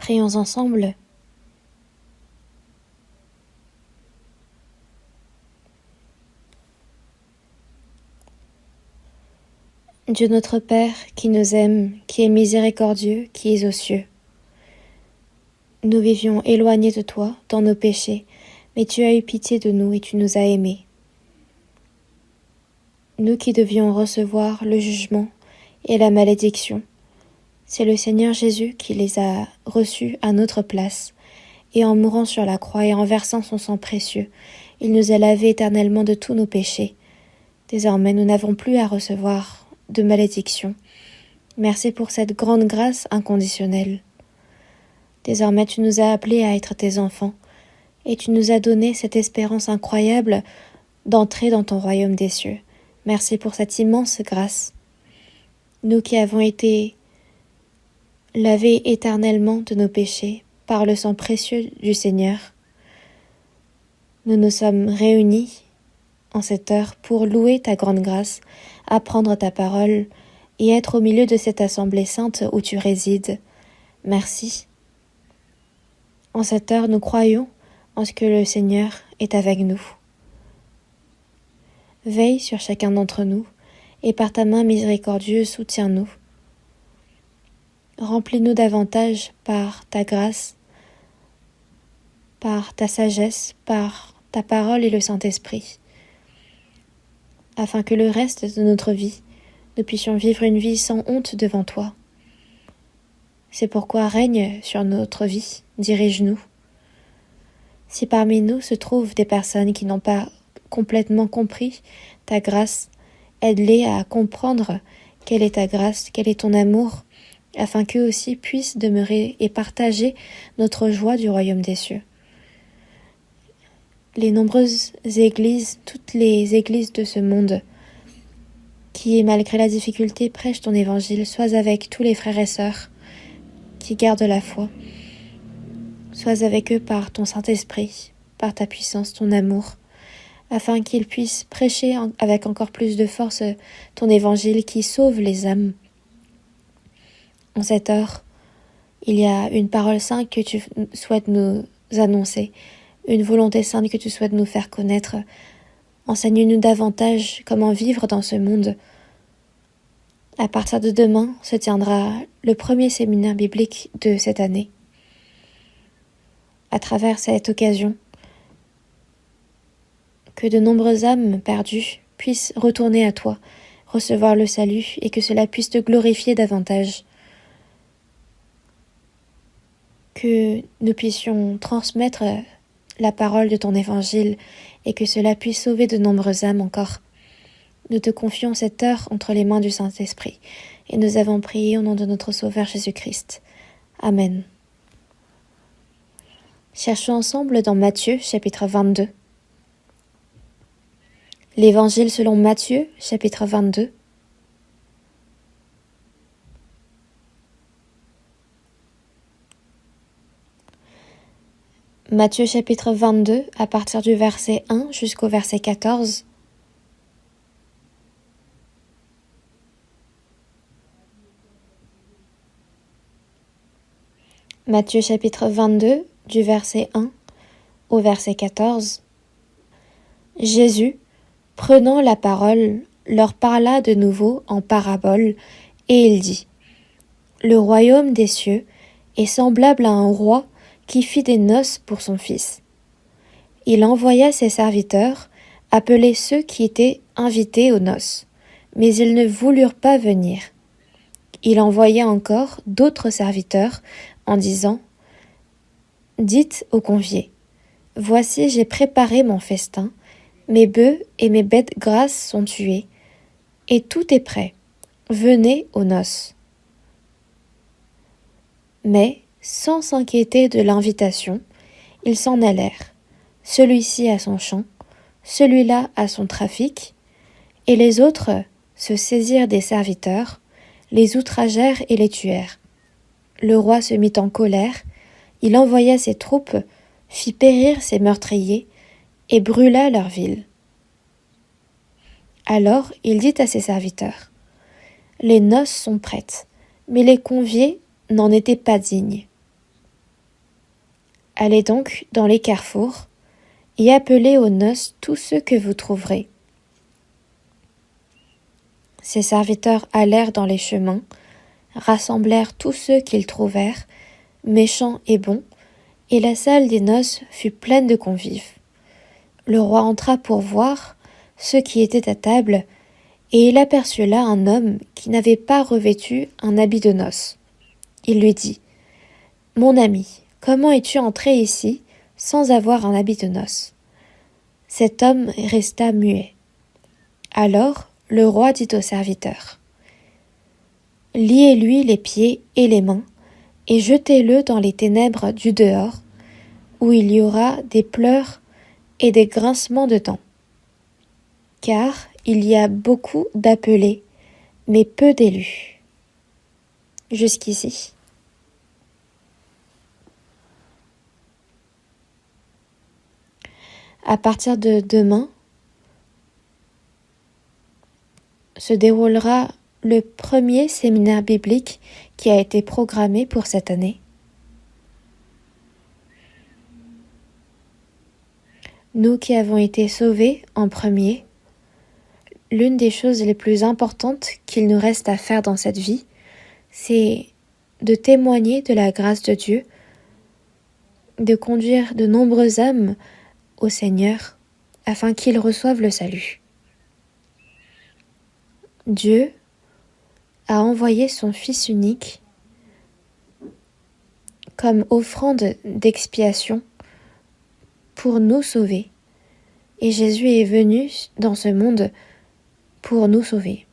Prions ensemble. Dieu notre Père, qui nous aime, qui est miséricordieux, qui est aux cieux. Nous vivions éloignés de toi dans nos péchés, mais tu as eu pitié de nous et tu nous as aimés. Nous qui devions recevoir le jugement et la malédiction, c'est le Seigneur Jésus qui les a reçus à notre place, et en mourant sur la croix et en versant son sang précieux, il nous a lavés éternellement de tous nos péchés. Désormais, nous n'avons plus à recevoir de malédiction. Merci pour cette grande grâce inconditionnelle. Désormais, tu nous as appelés à être tes enfants, et tu nous as donné cette espérance incroyable d'entrer dans ton royaume des cieux. Merci pour cette immense grâce. Nous qui avons été lavés éternellement de nos péchés par le sang précieux du Seigneur, nous nous sommes réunis en cette heure pour louer ta grande grâce, apprendre ta parole et être au milieu de cette assemblée sainte où tu résides. Merci. En cette heure, nous croyons en ce que le Seigneur est avec nous. Veille sur chacun d'entre nous et par ta main miséricordieuse soutiens-nous. Remplis-nous davantage par ta grâce, par ta sagesse, par ta parole et le Saint-Esprit, afin que le reste de notre vie, nous puissions vivre une vie sans honte devant toi. C'est pourquoi règne sur notre vie, dirige-nous. Si parmi nous se trouvent des personnes qui n'ont pas complètement compris ta grâce, aide-les à comprendre quelle est ta grâce, quel est ton amour, afin qu'eux aussi puissent demeurer et partager notre joie du royaume des cieux. Les nombreuses églises, toutes les églises de ce monde, qui, malgré la difficulté, prêchent ton évangile, sois avec tous les frères et sœurs qui gardent la foi. Sois avec eux par ton Saint-Esprit, par ta puissance, ton amour, afin qu'ils puissent prêcher avec encore plus de force ton évangile qui sauve les âmes. En cette heure, il y a une parole sainte que tu souhaites nous annoncer, une volonté sainte que tu souhaites nous faire connaître. Enseigne-nous davantage comment vivre dans ce monde. À partir de demain se tiendra le premier séminaire biblique de cette année. À travers cette occasion, que de nombreuses âmes perdues puissent retourner à toi, recevoir le salut et que cela puisse te glorifier davantage. Que nous puissions transmettre la parole de ton évangile et que cela puisse sauver de nombreuses âmes encore. Nous te confions cette heure entre les mains du Saint-Esprit et nous avons prié au nom de notre Sauveur Jésus-Christ. Amen. Cherchons ensemble dans Matthieu, chapitre 22. L'Évangile selon Matthieu, chapitre 22. Matthieu chapitre 22, à partir du verset 1 jusqu'au verset 14. Matthieu chapitre 22, du verset 1 au verset 14. Jésus, prenant la parole, leur parla de nouveau en parabole, et il dit : Le royaume des cieux est semblable à un roi qui fit des noces pour son fils. Il envoya ses serviteurs appeler ceux qui étaient invités aux noces, mais ils ne voulurent pas venir. Il envoya encore d'autres serviteurs en disant : Dites aux conviés : Voici, j'ai préparé mon festin, mes bœufs et mes bêtes grasses sont tués, et tout est prêt. Venez aux noces. Mais, sans s'inquiéter de l'invitation, ils s'en allèrent, celui-ci à son champ, celui-là à son trafic, et les autres se saisirent des serviteurs, les outragèrent et les tuèrent. Le roi se mit en colère, il envoya ses troupes, fit périr ses meurtriers, et brûla leur ville. Alors il dit à ses serviteurs : Les noces sont prêtes, mais les conviés n'en étaient pas dignes. Allez donc dans les carrefours et appelez aux noces tous ceux que vous trouverez. » Ses serviteurs allèrent dans les chemins, rassemblèrent tous ceux qu'ils trouvèrent, méchants et bons, et la salle des noces fut pleine de convives. Le roi entra pour voir ceux qui étaient à table, et il aperçut là un homme qui n'avait pas revêtu un habit de noces. Il lui dit : « Mon ami, comment es-tu entré ici sans avoir un habit de noces ? » Cet homme resta muet. Alors le roi dit au serviteur : « Liez-lui les pieds et les mains, et jetez-le dans les ténèbres du dehors, où il y aura des pleurs et des grincements de dents. Car il y a beaucoup d'appelés, mais peu d'élus. » Jusqu'ici. À partir de demain, se déroulera le premier séminaire biblique qui a été programmé pour cette année. Nous qui avons été sauvés en premier, l'une des choses les plus importantes qu'il nous reste à faire dans cette vie, c'est de témoigner de la grâce de Dieu, de conduire de nombreuses âmes au Seigneur afin qu'ils reçoivent le salut. Dieu a envoyé son Fils unique comme offrande d'expiation pour nous sauver. Et Jésus est venu dans ce monde pour nous sauver.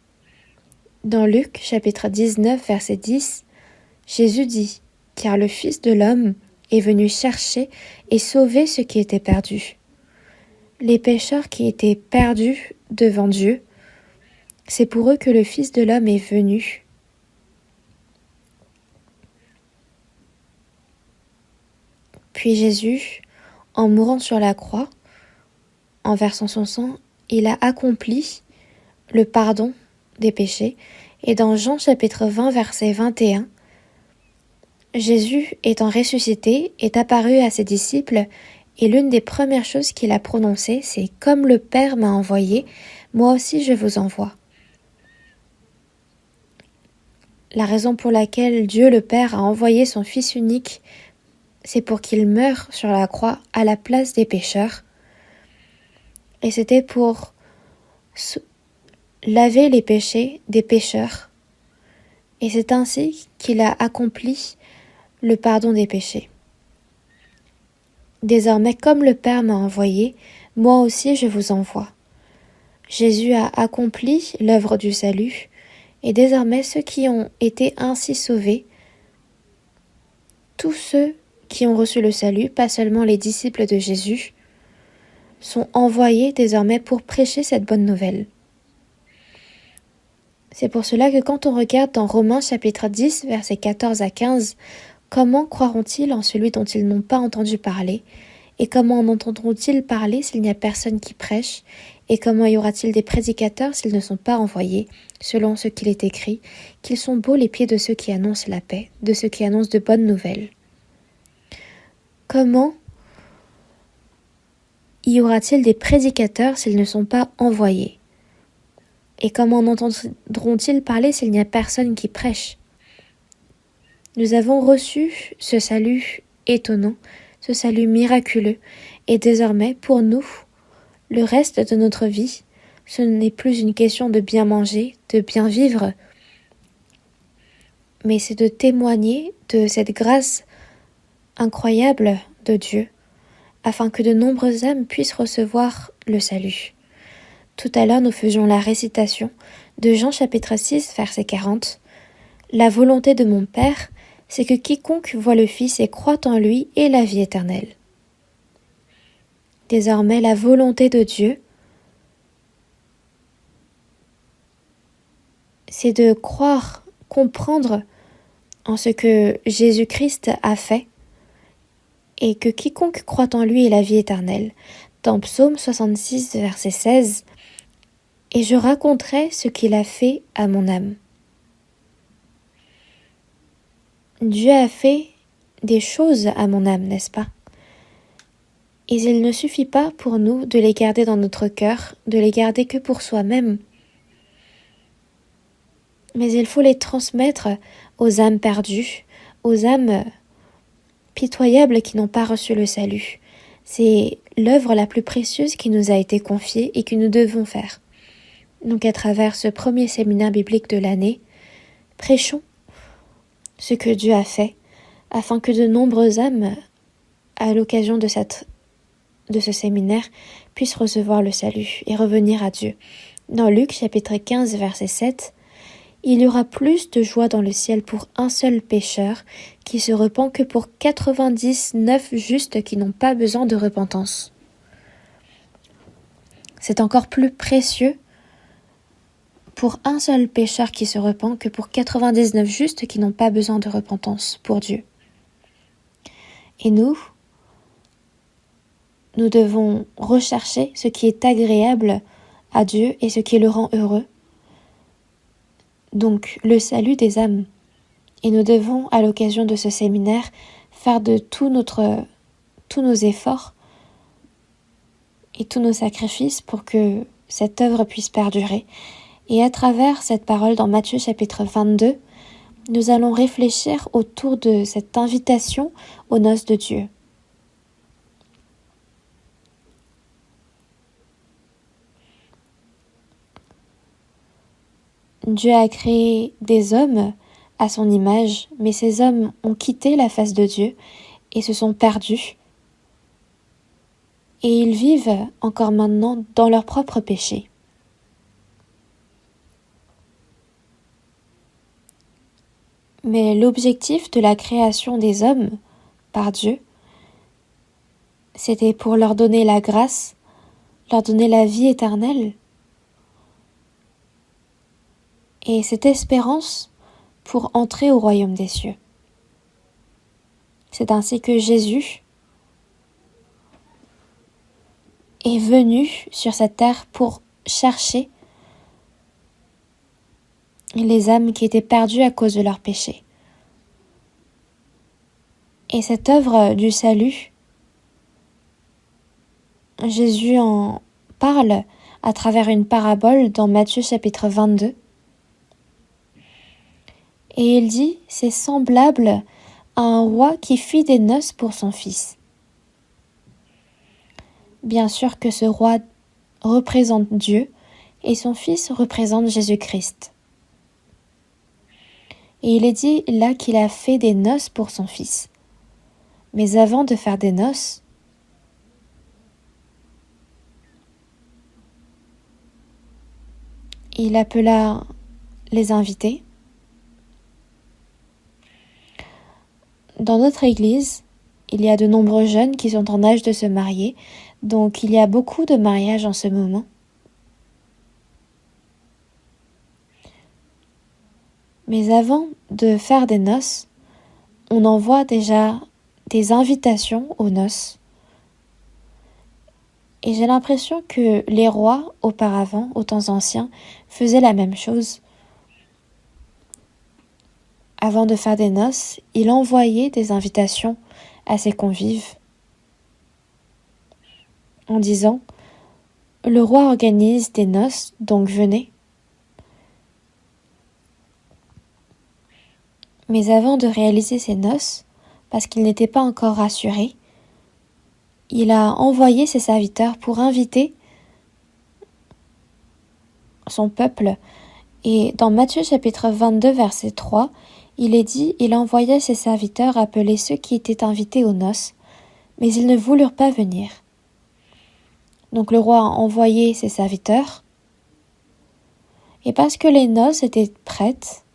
Dans Luc chapitre 19 verset 10, Jésus dit : « Car le Fils de l'homme est venu chercher et sauver ceux qui étaient perdus. » Les pécheurs qui étaient perdus devant Dieu, c'est pour eux que le Fils de l'homme est venu. Puis Jésus, en mourant sur la croix, en versant son sang, il a accompli le pardon des péchés. Et dans Jean chapitre 20 verset 21, Jésus, étant ressuscité, est apparu à ses disciples, et l'une des premières choses qu'il a prononcées, c'est : « Comme le Père m'a envoyé, moi aussi je vous envoie. » La raison pour laquelle Dieu le Père a envoyé son Fils unique, c'est pour qu'il meure sur la croix à la place des pécheurs. Et c'était pour laver les péchés des pécheurs. Et c'est ainsi qu'il a accompli le pardon des péchés. Désormais, comme le Père m'a envoyé, moi aussi je vous envoie. Jésus a accompli l'œuvre du salut, et désormais ceux qui ont été ainsi sauvés, tous ceux qui ont reçu le salut, pas seulement les disciples de Jésus, sont envoyés désormais pour prêcher cette bonne nouvelle. C'est pour cela que quand on regarde dans Romains chapitre 10, versets 14 à 15, comment croiront-ils en celui dont ils n'ont pas entendu parler ? Et comment en entendront-ils parler s'il n'y a personne qui prêche ? Et comment y aura-t-il des prédicateurs s'ils ne sont pas envoyés, selon ce qu'il est écrit, qu'ils sont beaux les pieds de ceux qui annoncent la paix, de ceux qui annoncent de bonnes nouvelles. Comment y aura-t-il des prédicateurs s'ils ne sont pas envoyés ? Et comment en entendront-ils parler s'il n'y a personne qui prêche ? Nous avons reçu ce salut étonnant, ce salut miraculeux, et désormais, pour nous, le reste de notre vie, ce n'est plus une question de bien manger, de bien vivre, mais c'est de témoigner de cette grâce incroyable de Dieu, afin que de nombreuses âmes puissent recevoir le salut. Tout à l'heure, nous faisions la récitation de Jean chapitre 6, verset 40. « La volonté de mon Père, c'est que quiconque voit le Fils et croit en lui ait la vie éternelle. » Désormais, la volonté de Dieu, c'est de croire, comprendre en ce que Jésus-Christ a fait, et que quiconque croit en lui ait la vie éternelle. Dans Psaume 66, verset 16, « Et je raconterai ce qu'il a fait à mon âme. » Dieu a fait des choses à mon âme, n'est-ce pas ? Et il ne suffit pas pour nous de les garder dans notre cœur, de les garder que pour soi-même, mais il faut les transmettre aux âmes perdues, aux âmes pitoyables qui n'ont pas reçu le salut. C'est l'œuvre la plus précieuse qui nous a été confiée et que nous devons faire. Donc à travers ce premier séminaire biblique de l'année, prêchons ce que Dieu a fait, afin que de nombreuses âmes, à l'occasion de ce séminaire, puissent recevoir le salut et revenir à Dieu. Dans Luc chapitre 15 verset 7, il y aura plus de joie dans le ciel pour un seul pécheur qui se repent que pour 99 justes qui n'ont pas besoin de repentance. C'est encore plus précieux pour un seul pécheur qui se repent que pour 99 justes qui n'ont pas besoin de repentance pour Dieu. Et nous devons rechercher ce qui est agréable à Dieu et ce qui le rend heureux. Donc le salut des âmes. Et nous devons, à l'occasion de ce séminaire, faire de tous nos efforts et tous nos sacrifices pour que cette œuvre puisse perdurer. Et à travers cette parole dans Matthieu chapitre 22, nous allons réfléchir autour de cette invitation aux noces de Dieu. Dieu a créé des hommes à son image, mais ces hommes ont quitté la face de Dieu et se sont perdus. Et ils vivent encore maintenant dans leur propre péché. Mais l'objectif de la création des hommes par Dieu, c'était pour leur donner la grâce, leur donner la vie éternelle. Et cette espérance pour entrer au royaume des cieux. C'est ainsi que Jésus est venu sur cette terre pour chercher les âmes qui étaient perdues à cause de leurs péchés. Et cette œuvre du salut, Jésus en parle à travers une parabole dans Matthieu chapitre 22. Et il dit, c'est semblable à un roi qui fit des noces pour son fils. Bien sûr que ce roi représente Dieu et son fils représente Jésus-Christ. Et il est dit là qu'il a fait des noces pour son fils. Mais avant de faire des noces, il appela les invités. Dans notre église, il y a de nombreux jeunes qui sont en âge de se marier, donc il y a beaucoup de mariages en ce moment. Mais avant de faire des noces, on envoie déjà des invitations aux noces. Et j'ai l'impression que les rois, auparavant, aux temps anciens, faisaient la même chose. Avant de faire des noces, il envoyait des invitations à ses convives en disant « Le roi organise des noces, donc venez ». Mais avant de réaliser ces noces, parce qu'il n'était pas encore rassuré, il a envoyé ses serviteurs pour inviter son peuple. Et dans Matthieu chapitre 22 verset 3, il est dit, il envoya ses serviteurs appeler ceux qui étaient invités aux noces, mais ils ne voulurent pas venir. Donc le roi a envoyé ses serviteurs, et parce que les noces étaient prêtes,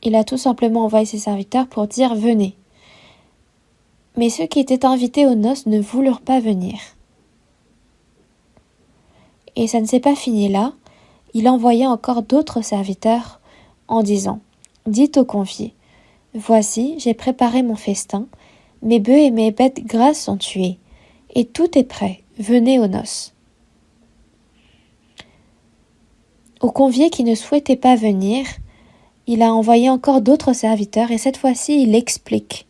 il a tout simplement envoyé ses serviteurs pour dire « Venez ». Mais ceux qui étaient invités aux noces ne voulurent pas venir. Et ça ne s'est pas fini là, il envoya encore d'autres serviteurs en disant « Dites aux conviés, voici, j'ai préparé mon festin, mes bœufs et mes bêtes grasses sont tués, et tout est prêt, venez aux noces. » Aux conviés qui ne souhaitaient pas venir, il a envoyé encore d'autres serviteurs et cette fois-ci il explique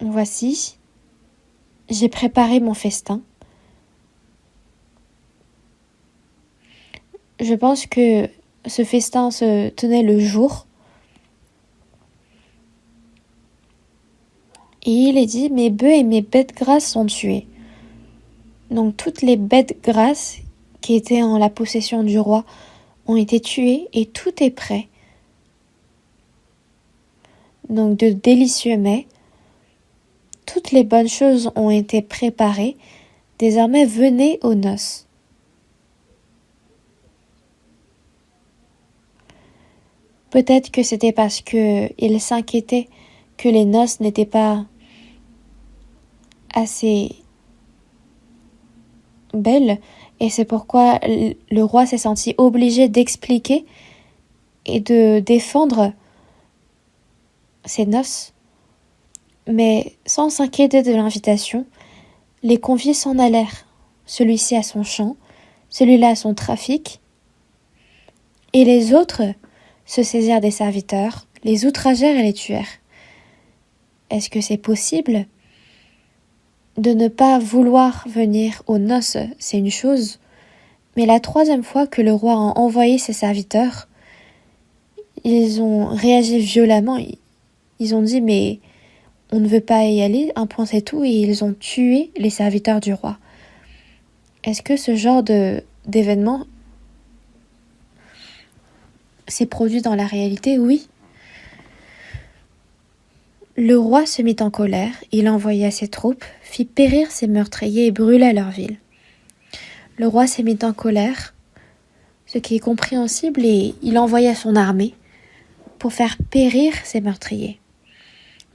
Voici, j'ai préparé mon festin. Je pense que ce festin se tenait le jour. Et il est dit, mes bœufs et mes bêtes grasses sont tués. Donc toutes les bêtes grasses qui étaient en la possession du roi ont été tuées et tout est prêt. Donc de délicieux mets, toutes les bonnes choses ont été préparées. Désormais, venez aux noces. Peut-être que c'était parce qu'il s'inquiétait que les noces n'étaient pas assez belles, et c'est pourquoi le roi s'est senti obligé d'expliquer et de défendre ses noces. Mais sans s'inquiéter de l'invitation, les conviés s'en allèrent, celui-ci à son champ, celui-là à son trafic, et les autres se saisirent des serviteurs, les outragèrent et les tuèrent. Est-ce que c'est possible? De ne pas vouloir venir aux noces, c'est une chose, mais la troisième fois que le roi a envoyé ses serviteurs, ils ont réagi violemment. Ils ont dit, mais on ne veut pas y aller, un point c'est tout, et ils ont tué les serviteurs du roi. Est-ce que ce genre d'événement s'est produit dans la réalité? Oui. Le roi se mit en colère, il envoya ses troupes, fit périr ses meurtriers et brûla leur ville. Le roi s'est mis en colère, ce qui est compréhensible, et il envoya son armée pour faire périr ses meurtriers.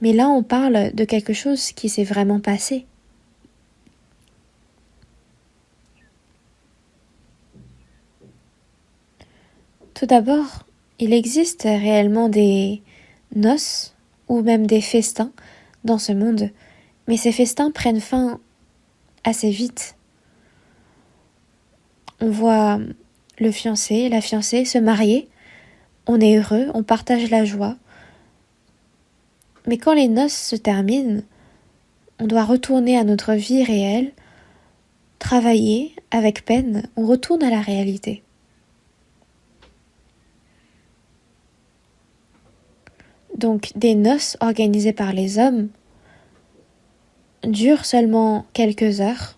Mais là, on parle de quelque chose qui s'est vraiment passé. Tout d'abord, il existe réellement des noces ou même des festins dans ce monde, mais ces festins prennent fin assez vite. On voit le fiancé, la fiancée se marier, on est heureux, on partage la joie. Mais quand les noces se terminent, on doit retourner à notre vie réelle, travailler avec peine, on retourne à la réalité. Donc des noces organisées par les hommes durent seulement quelques heures.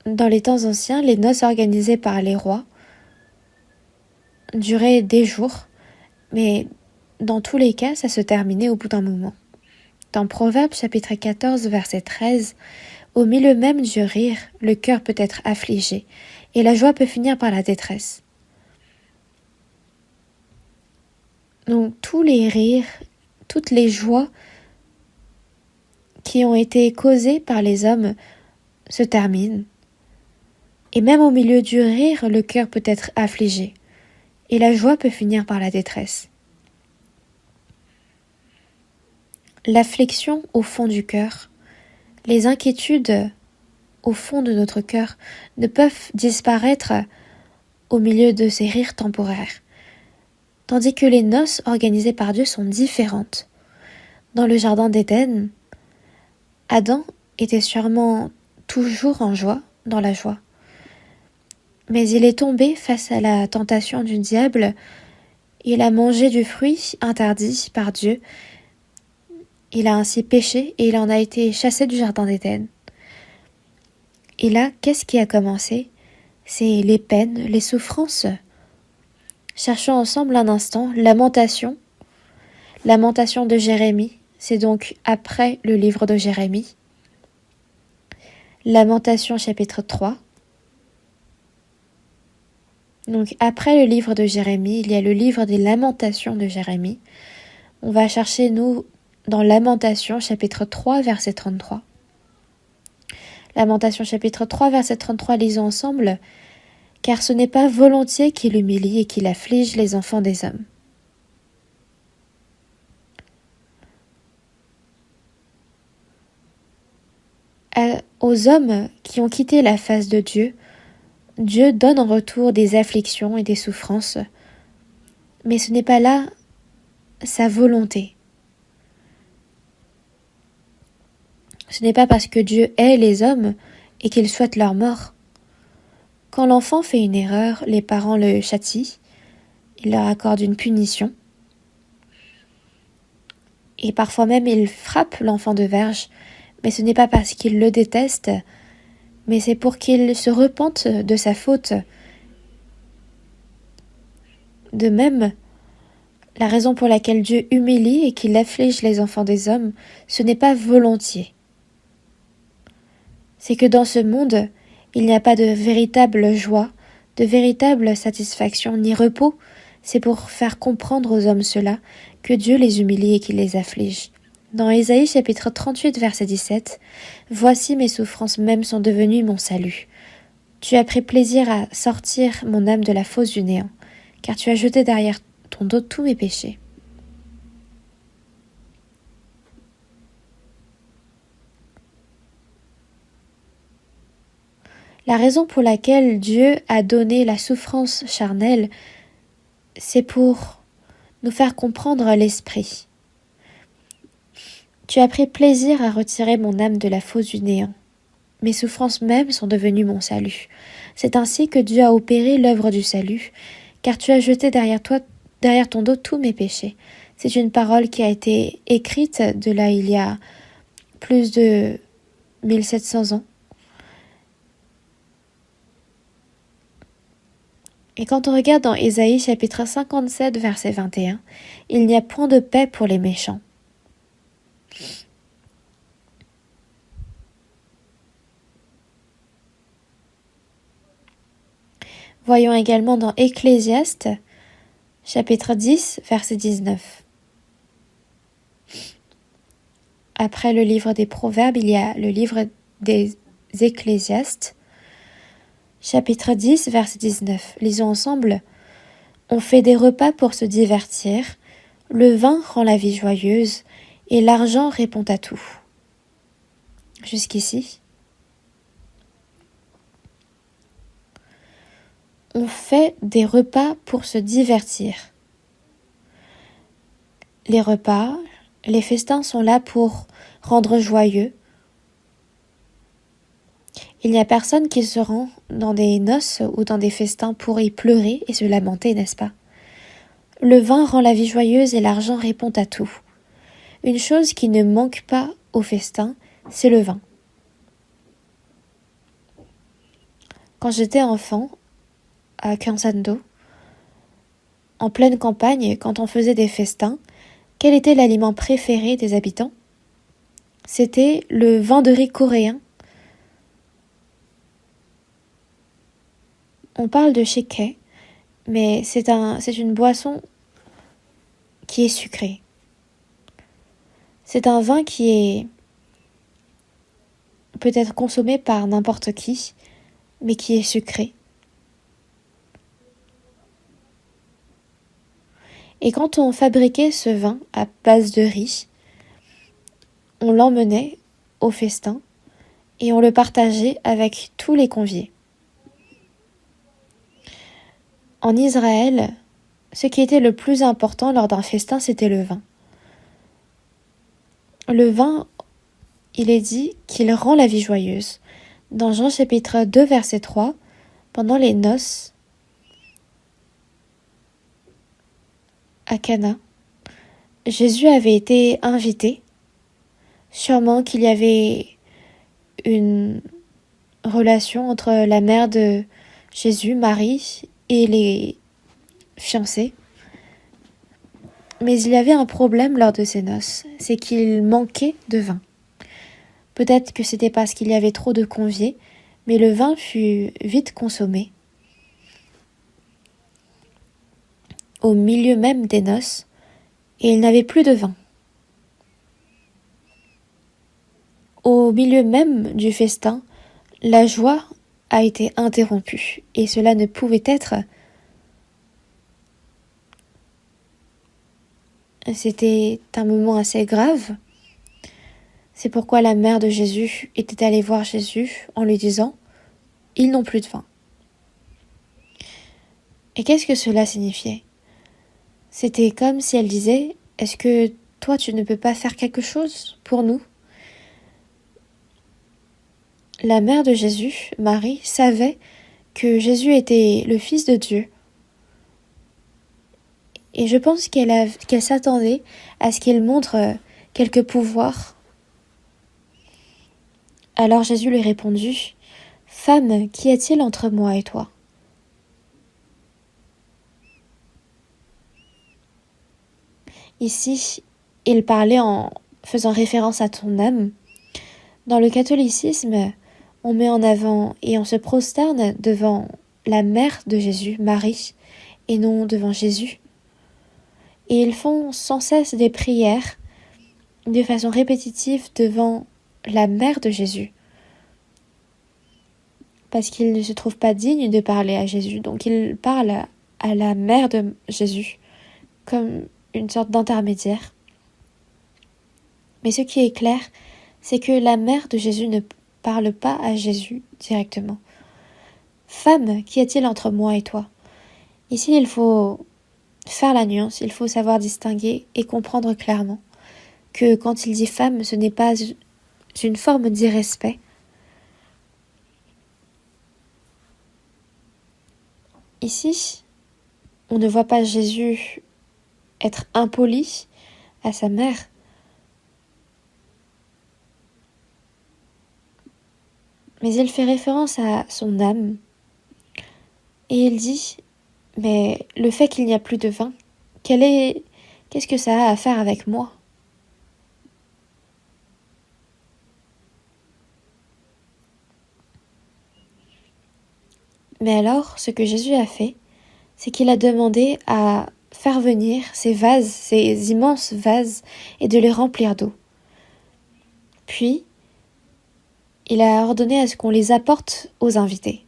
Dans les temps anciens, les noces organisées par les rois duraient des jours, mais dans tous les cas, ça se terminait au bout d'un moment. Dans Proverbes chapitre 14, verset 13, « Au milieu même du rire, le cœur peut être affligé, et la joie peut finir par la détresse. » Donc tous les rires, toutes les joies qui ont été causées par les hommes se terminent. Et même au milieu du rire, le cœur peut être affligé, et la joie peut finir par la détresse. L'affliction au fond du cœur, les inquiétudes au fond de notre cœur ne peuvent disparaître au milieu de ces rires temporaires, tandis que les noces organisées par Dieu sont différentes. Dans le jardin d'Éden, Adam était sûrement toujours en joie, dans la joie. Mais il est tombé face à la tentation du diable, il a mangé du fruit interdit par Dieu, il a ainsi péché et il en a été chassé du jardin d'Éden. Et là, qu'est-ce qui a commencé? C'est les peines, les souffrances. Cherchons ensemble un instant, Lamentation de Jérémie, c'est donc après le livre de Jérémie. Lamentation chapitre 3. Donc après le livre de Jérémie, il y a le livre des Lamentations de Jérémie. On va chercher, nous, dans Lamentation chapitre 3, verset 33. Lamentation chapitre 3, verset 33, lisons ensemble. « Car ce n'est pas volontiers qu'il humilie et qu'il afflige les enfants des hommes. » Aux hommes qui ont quitté la face de Dieu, Dieu donne en retour des afflictions et des souffrances, mais ce n'est pas là sa volonté. Ce n'est pas parce que Dieu hait les hommes et qu'il souhaite leur mort. Quand l'enfant fait une erreur, les parents le châtient, ils leur accordent une punition. Et parfois même ils frappent l'enfant de verge, mais ce n'est pas parce qu'ils le détestent, mais c'est pour qu'il se repente de sa faute. De même, la raison pour laquelle Dieu humilie et qu'il afflige les enfants des hommes, ce n'est pas volontiers. C'est que dans ce monde, il n'y a pas de véritable joie, de véritable satisfaction ni repos. C'est pour faire comprendre aux hommes cela que Dieu les humilie et qu'il les afflige. Dans Ésaïe chapitre 38 verset 17, « Voici mes souffrances même sont devenues mon salut. Tu as pris plaisir à sortir mon âme de la fosse du néant, car tu as jeté derrière ton dos tous mes péchés. » La raison pour laquelle Dieu a donné la souffrance charnelle, c'est pour nous faire comprendre l'esprit. Tu as pris plaisir à retirer mon âme de la fosse du néant. Mes souffrances mêmes sont devenues mon salut. C'est ainsi que Dieu a opéré l'œuvre du salut, car tu as jeté derrière ton dos tous mes péchés. C'est une parole qui a été écrite de là il y a plus de 1700 ans. Et quand on regarde dans Ésaïe chapitre 57 verset 21, il n'y a point de paix pour les méchants. Voyons également dans Ecclésiaste chapitre 10 verset 19. Après le livre des Proverbes, il y a le livre des Ecclésiastes, chapitre 10 verset 19. Lisons ensemble. On fait des repas pour se divertir, le vin rend la vie joyeuse, et l'argent répond à tout. Jusqu'ici. On fait des repas pour se divertir. Les repas, les festins sont là pour rendre joyeux. Il n'y a personne qui se rend dans des noces ou dans des festins pour y pleurer et se lamenter, n'est-ce pas? Le vin rend la vie joyeuse et l'argent répond à tout. Une chose qui ne manque pas au festin, c'est le vin. Quand j'étais enfant, à Kansando, en pleine campagne, quand on faisait des festins, quel était l'aliment préféré des habitants? C'était le vin de riz coréen. On parle de sheke, mais c'est une boisson qui est sucrée. C'est un vin qui est peut-être consommé par n'importe qui, mais qui est sucré. Et quand on fabriquait ce vin à base de riz, on l'emmenait au festin et on le partageait avec tous les conviés. En Israël, ce qui était le plus important lors d'un festin, c'était le vin. Le vin, il est dit qu'il rend la vie joyeuse. Dans Jean chapitre 2 verset 3, pendant les noces, à Cana, Jésus avait été invité. Sûrement qu'il y avait une relation entre la mère de Jésus, Marie, et les fiancés. Mais il y avait un problème lors de ces noces, c'est qu'il manquait de vin. Peut-être que c'était parce qu'il y avait trop de conviés, mais le vin fut vite consommé. Au milieu même des noces, et il n'avait plus de vin. Au milieu même du festin, la joie a été interrompue, et cela ne pouvait être. C'était un moment assez grave. C'est pourquoi la mère de Jésus était allée voir Jésus en lui disant « Ils n'ont plus de vin ». Et qu'est-ce que cela signifiait? C'était comme si elle disait « Est-ce que toi tu ne peux pas faire quelque chose pour nous ?» la mère de Jésus, Marie, savait que Jésus était le Fils de Dieu. Et je pense qu'elle s'attendait à ce qu'il montre quelques pouvoirs. Alors Jésus lui répondit, « Femme, qu'y a-t-il entre moi et toi ?» Ici, il parlait en faisant référence à ton âme. Dans le catholicisme, on met en avant et on se prosterne devant la mère de Jésus, Marie, et non devant Jésus. Et ils font sans cesse des prières de façon répétitive devant la mère de Jésus. Parce qu'ils ne se trouvent pas dignes de parler à Jésus. Donc ils parlent à la mère de Jésus comme une sorte d'intermédiaire. Mais ce qui est clair, c'est que la mère de Jésus ne parle pas à Jésus directement. Femme, qu'y a-t-il entre moi et toi? Ici, il faut faire la nuance, il faut savoir distinguer et comprendre clairement que quand il dit femme, ce n'est pas une forme d'irrespect. Ici, on ne voit pas Jésus être impoli à sa mère. Mais il fait référence à son âme. Et il dit, mais le fait qu'il n'y a plus de vin, qu'est-ce que ça a à faire avec moi? Mais alors, ce que Jésus a fait, c'est qu'il a demandé à faire venir ces vases, ces immenses vases, et de les remplir d'eau. Puis, il a ordonné à ce qu'on les apporte aux invités.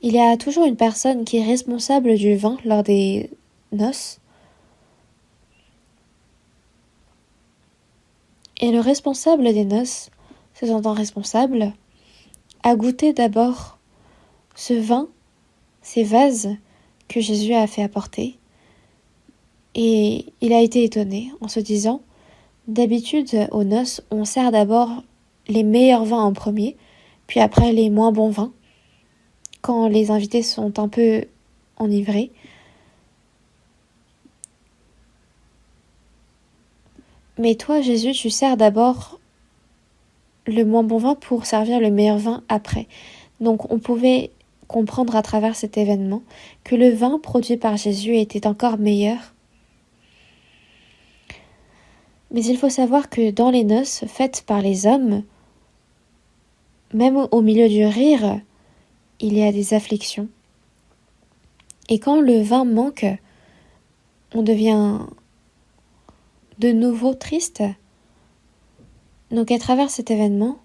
Il y a toujours une personne qui est responsable du vin lors des noces. Et le responsable des noces, se sentant responsable, a goûté d'abord ce vin, ces vases que Jésus a fait apporter. Et il a été étonné en se disant, d'habitude aux noces, on sert d'abord les meilleurs vins en premier, puis après les moins bons vins, quand les invités sont un peu enivrés. Mais toi, Jésus, tu sers d'abord le moins bon vin pour servir le meilleur vin après. Donc on pouvait comprendre à travers cet événement que le vin produit par Jésus était encore meilleur. Mais il faut savoir que dans les noces faites par les hommes, même au milieu du rire, il y a des afflictions. Et quand le vin manque, on devient de nouveau triste. Donc à travers cet événement,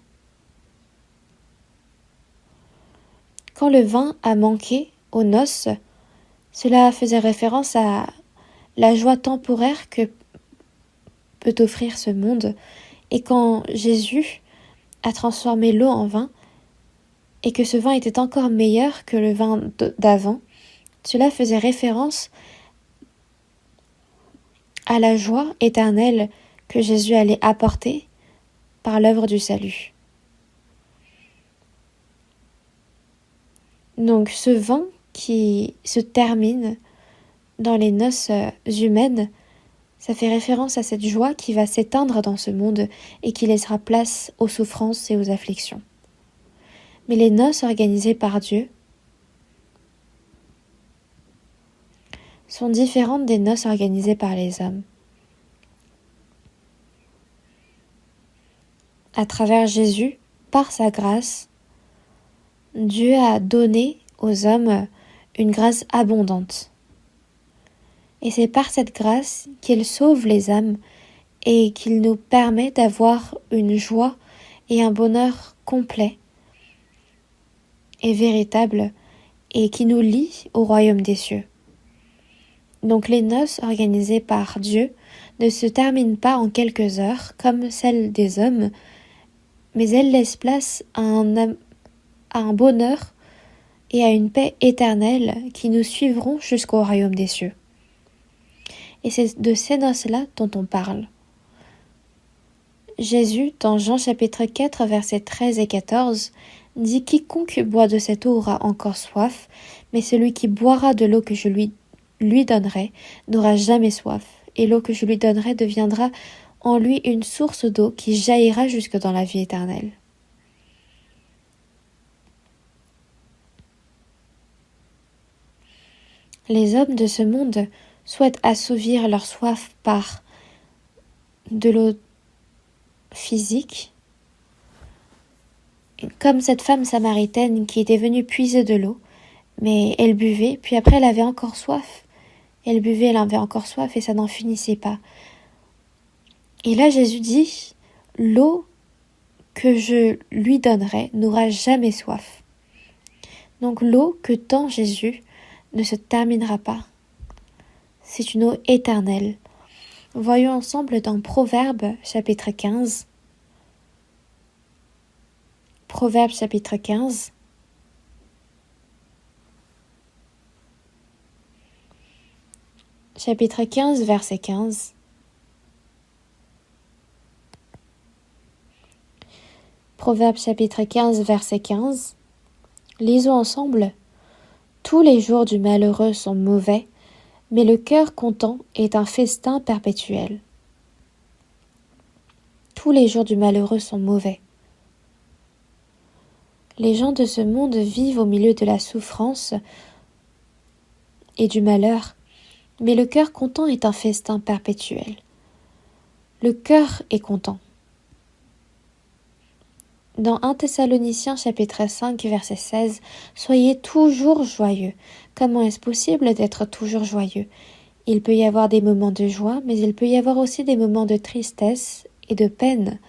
quand le vin a manqué aux noces, cela faisait référence à la joie temporaire que peut offrir ce monde. Et quand Jésus a transformé l'eau en vin, et que ce vin était encore meilleur que le vin d'avant, cela faisait référence à la joie éternelle que Jésus allait apporter par l'œuvre du salut. Donc ce vin qui se termine dans les noces humaines, ça fait référence à cette joie qui va s'éteindre dans ce monde et qui laissera place aux souffrances et aux afflictions. Mais les noces organisées par Dieu sont différentes des noces organisées par les hommes. À travers Jésus, par sa grâce, Dieu a donné aux hommes une grâce abondante. Et c'est par cette grâce qu'il sauve les âmes et qu'il nous permet d'avoir une joie et un bonheur complet et véritable et qui nous lie au royaume des cieux. Donc les noces organisées par Dieu ne se terminent pas en quelques heures comme celles des hommes, mais elles laissent place à un bonheur et à une paix éternelle qui nous suivront jusqu'au royaume des cieux. Et c'est de ces noces-là dont on parle. Jésus, dans Jean chapitre 4, versets 13 et 14, dit « Quiconque boit de cette eau aura encore soif, mais celui qui boira de l'eau que je lui donnerai n'aura jamais soif, et l'eau que je lui donnerai deviendra en lui une source d'eau qui jaillira jusque dans la vie éternelle. » Les hommes de ce monde souhaitent assouvir leur soif par de l'eau physique, comme cette femme samaritaine qui était venue puiser de l'eau, mais elle buvait, puis après elle avait encore soif. Elle buvait, elle avait encore soif et ça n'en finissait pas. Et là Jésus dit, l'eau que je lui donnerai n'aura jamais soif. Donc l'eau que tend Jésus ne se terminera pas. C'est une eau éternelle. Voyons ensemble dans Proverbes chapitre 15. Proverbes chapitre 15. Chapitre 15, verset 15. Proverbes chapitre 15, verset 15. Lisons ensemble. Tous les jours du malheureux sont mauvais, mais le cœur content est un festin perpétuel. Tous les jours du malheureux sont mauvais. Les gens de ce monde vivent au milieu de la souffrance et du malheur, mais le cœur content est un festin perpétuel. Le cœur est content. Dans 1 Thessaloniciens chapitre 5 verset 16, « Soyez toujours joyeux. » Comment est-ce possible d'être toujours joyeux? Il peut y avoir des moments de joie, mais il peut y avoir aussi des moments de tristesse et de peine.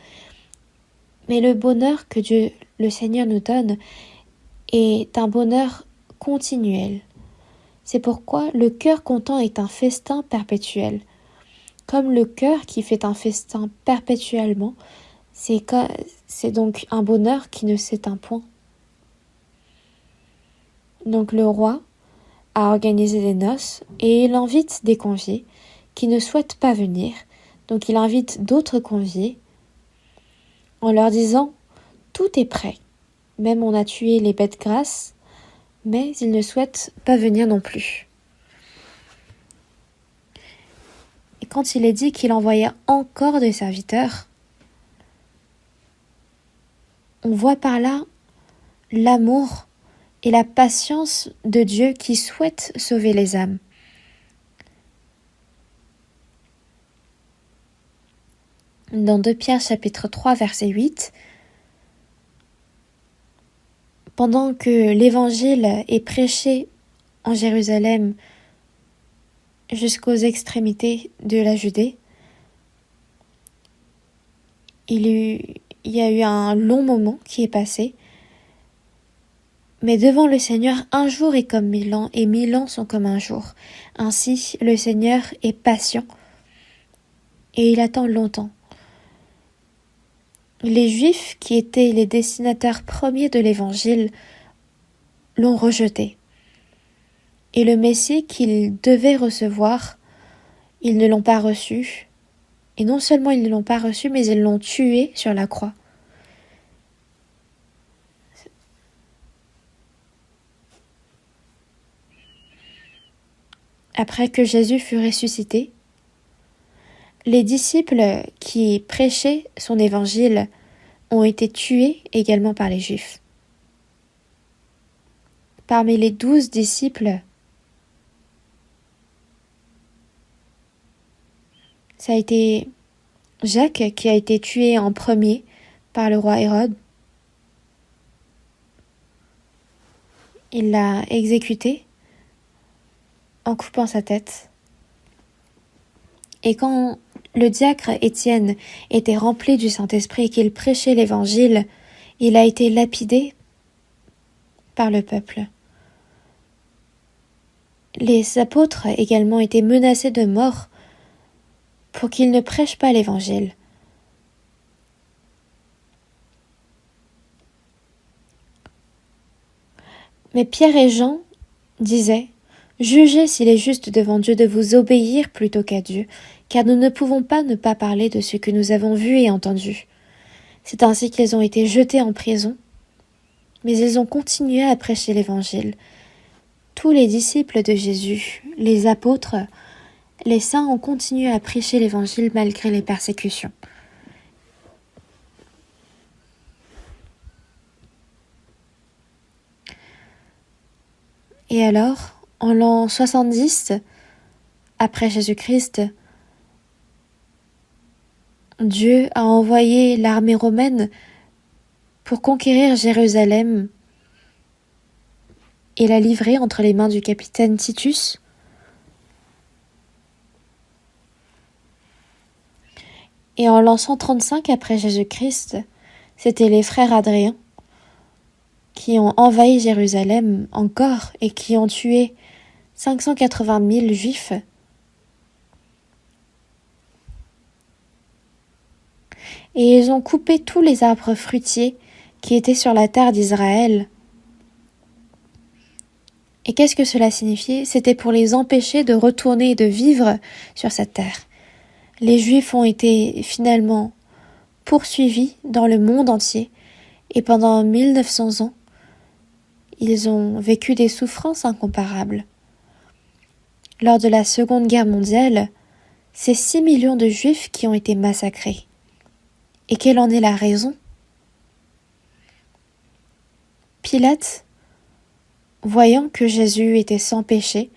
Mais le bonheur que Dieu, le Seigneur, nous donne est un bonheur continuel. C'est pourquoi le cœur content est un festin perpétuel. Comme le cœur qui fait un festin perpétuellement, c'est donc un bonheur qui ne s'éteint point. Donc le roi a organisé des noces et il invite des conviés qui ne souhaitent pas venir. Donc il invite d'autres conviés en leur disant « Tout est prêt. Même on a tué les bêtes grasses, mais ils ne souhaitent pas venir non plus. » Et quand il est dit qu'il envoya encore des serviteurs, on voit par là l'amour et la patience de Dieu qui souhaite sauver les âmes. Dans 2 Pierre chapitre 3 verset 8, pendant que l'évangile est prêché en Jérusalem jusqu'aux extrémités de la Judée, il y a eu un long moment qui est passé, mais devant le Seigneur, un jour est comme 1000 ans, et 1000 ans sont comme un jour. Ainsi, le Seigneur est patient, et il attend longtemps. Les Juifs, qui étaient les destinataires premiers de l'Évangile, l'ont rejeté. Et le Messie qu'ils devaient recevoir, ils ne l'ont pas reçu. Et non seulement ils ne l'ont pas reçu, mais ils l'ont tué sur la croix. Après que Jésus fut ressuscité, les disciples qui prêchaient son évangile ont été tués également par les Juifs. Parmi les 12 disciples, ça a été Jacques qui a été tué en premier par le roi Hérode. Il l'a exécuté en coupant sa tête. Et quand le diacre Étienne était rempli du Saint-Esprit et qu'il prêchait l'Évangile, il a été lapidé par le peuple. Les apôtres également étaient menacés de mort pour qu'ils ne prêchent pas l'Évangile. Mais Pierre et Jean disaient « Jugez s'il est juste devant Dieu de vous obéir plutôt qu'à Dieu, car nous ne pouvons pas ne pas parler de ce que nous avons vu et entendu. C'est ainsi qu'ils ont été jetés en prison, mais ils ont continué à prêcher l'Évangile. Tous les disciples de Jésus, les apôtres, les saints ont continué à prêcher l'Évangile malgré les persécutions. Et alors, en l'an 70, après Jésus-Christ, Dieu a envoyé l'armée romaine pour conquérir Jérusalem et la livrer entre les mains du capitaine Titus. Et en l'an 135 après Jésus-Christ, c'était les frères Adrien qui ont envahi Jérusalem encore et qui ont tué 580 000 Juifs. Et ils ont coupé tous les arbres fruitiers qui étaient sur la terre d'Israël. Et qu'est-ce que cela signifiait? C'était pour les empêcher de retourner et de vivre sur cette terre. Les Juifs ont été finalement poursuivis dans le monde entier et pendant 1900 ans, ils ont vécu des souffrances incomparables. Lors de la Seconde Guerre mondiale, c'est 6 millions de Juifs qui ont été massacrés. Et quelle en est la raison? Pilate, voyant que Jésus était sans péché,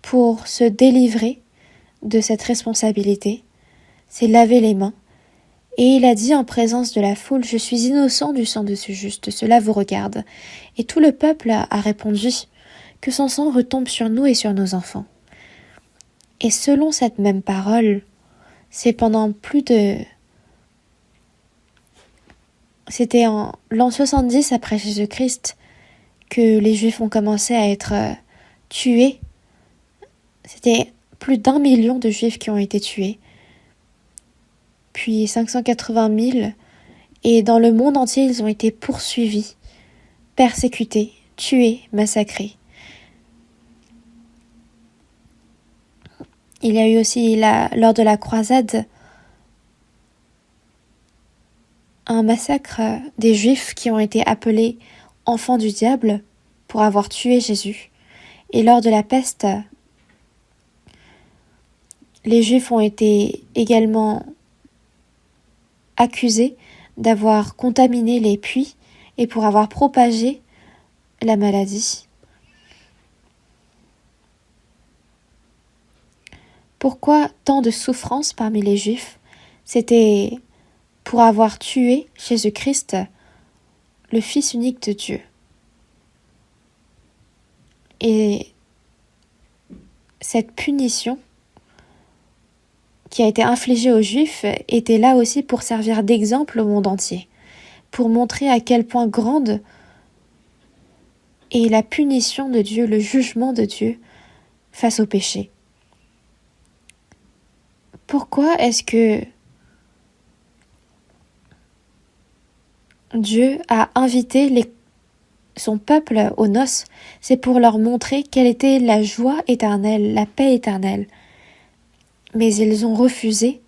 pour se délivrer de cette responsabilité, s'est lavé les mains, et il a dit en présence de la foule: « Je suis innocent du sang de ce juste, cela vous regarde. » Et tout le peuple a répondu: « Que son sang retombe sur nous et sur nos enfants. » Et selon cette même parole, c'était en l'an 70 après Jésus-Christ que les Juifs ont commencé à être tués. C'était plus d'1 million de Juifs qui ont été tués. Puis 580 000. Et dans le monde entier, ils ont été poursuivis, persécutés, tués, massacrés. Il y a eu aussi, lors de la croisade, un massacre des Juifs qui ont été appelés enfants du diable pour avoir tué Jésus. Et lors de la peste, les Juifs ont été également accusés d'avoir contaminé les puits et pour avoir propagé la maladie. Pourquoi tant de souffrances parmi les Juifs? C'était pour avoir tué Jésus-Christ, le Fils unique de Dieu. Et cette punition qui a été infligée aux Juifs était là aussi pour servir d'exemple au monde entier, pour montrer à quel point grande est la punition de Dieu, le jugement de Dieu face au péché. Pourquoi est-ce que Dieu a invité son peuple aux noces? C'est pour leur montrer quelle était la joie éternelle, la paix éternelle. Mais ils ont refusé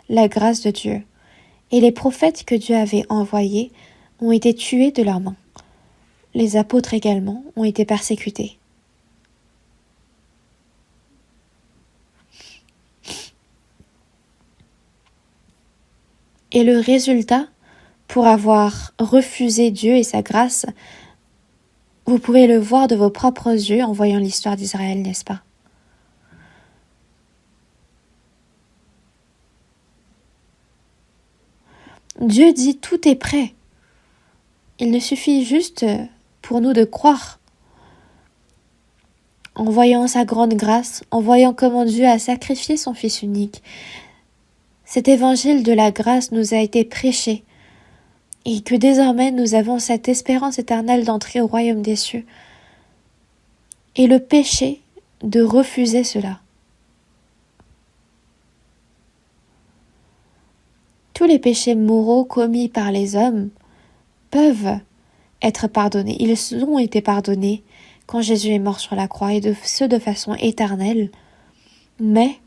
la grâce de Dieu. Et les prophètes que Dieu avait envoyés ont été tués de leurs mains. Les apôtres également ont été persécutés. Et le résultat, pour avoir refusé Dieu et sa grâce, vous pouvez le voir de vos propres yeux en voyant l'histoire d'Israël, n'est-ce pas? Dieu dit tout est prêt. Il ne suffit juste pour nous de croire. En voyant sa grande grâce, en voyant comment Dieu a sacrifié son Fils unique, cet évangile de la grâce nous a été prêché et que désormais nous avons cette espérance éternelle d'entrer au royaume des cieux. Et le péché de refuser cela. Tous les péchés moraux commis par les hommes peuvent être pardonnés. Ils ont été pardonnés quand Jésus est mort sur la croix, et de façon éternelle. Mais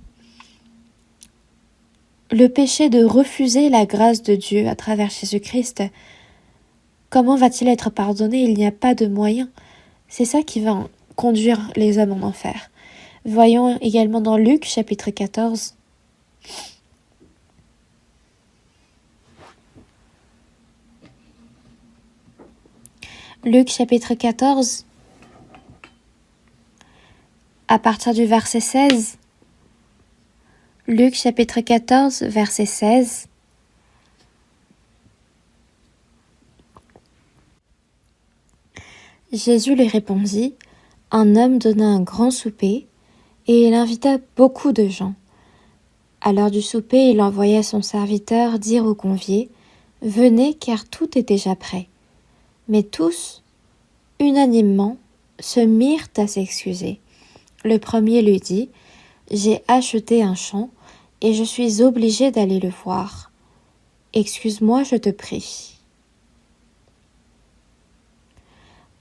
le péché de refuser la grâce de Dieu à travers Jésus-Christ, comment va-t-il être pardonné? Il n'y a pas de moyen. C'est ça qui va conduire les hommes en enfer. Voyons également dans Luc chapitre 14. Luc chapitre 14, à partir du verset 16. Luc chapitre 14, verset 16. Jésus lui répondit, « Un homme donna un grand souper, et il invita beaucoup de gens. À l'heure du souper, il envoya son serviteur dire aux conviés, « Venez, car tout est déjà prêt. » Mais tous, unanimement, se mirent à s'excuser. Le premier lui dit, « J'ai acheté un champ, et je suis obligé d'aller le voir. Excuse-moi, je te prie. »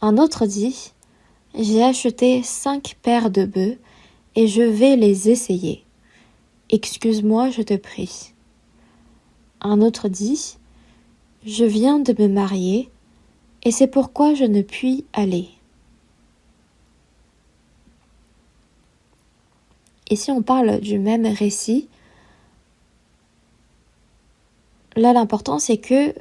Un autre dit, « J'ai acheté 5 paires de bœufs, et je vais les essayer. Excuse-moi, je te prie. » Un autre dit, « Je viens de me marier, et c'est pourquoi je ne puis aller. » Ici, on parle du même récit. Là, l'important, c'est que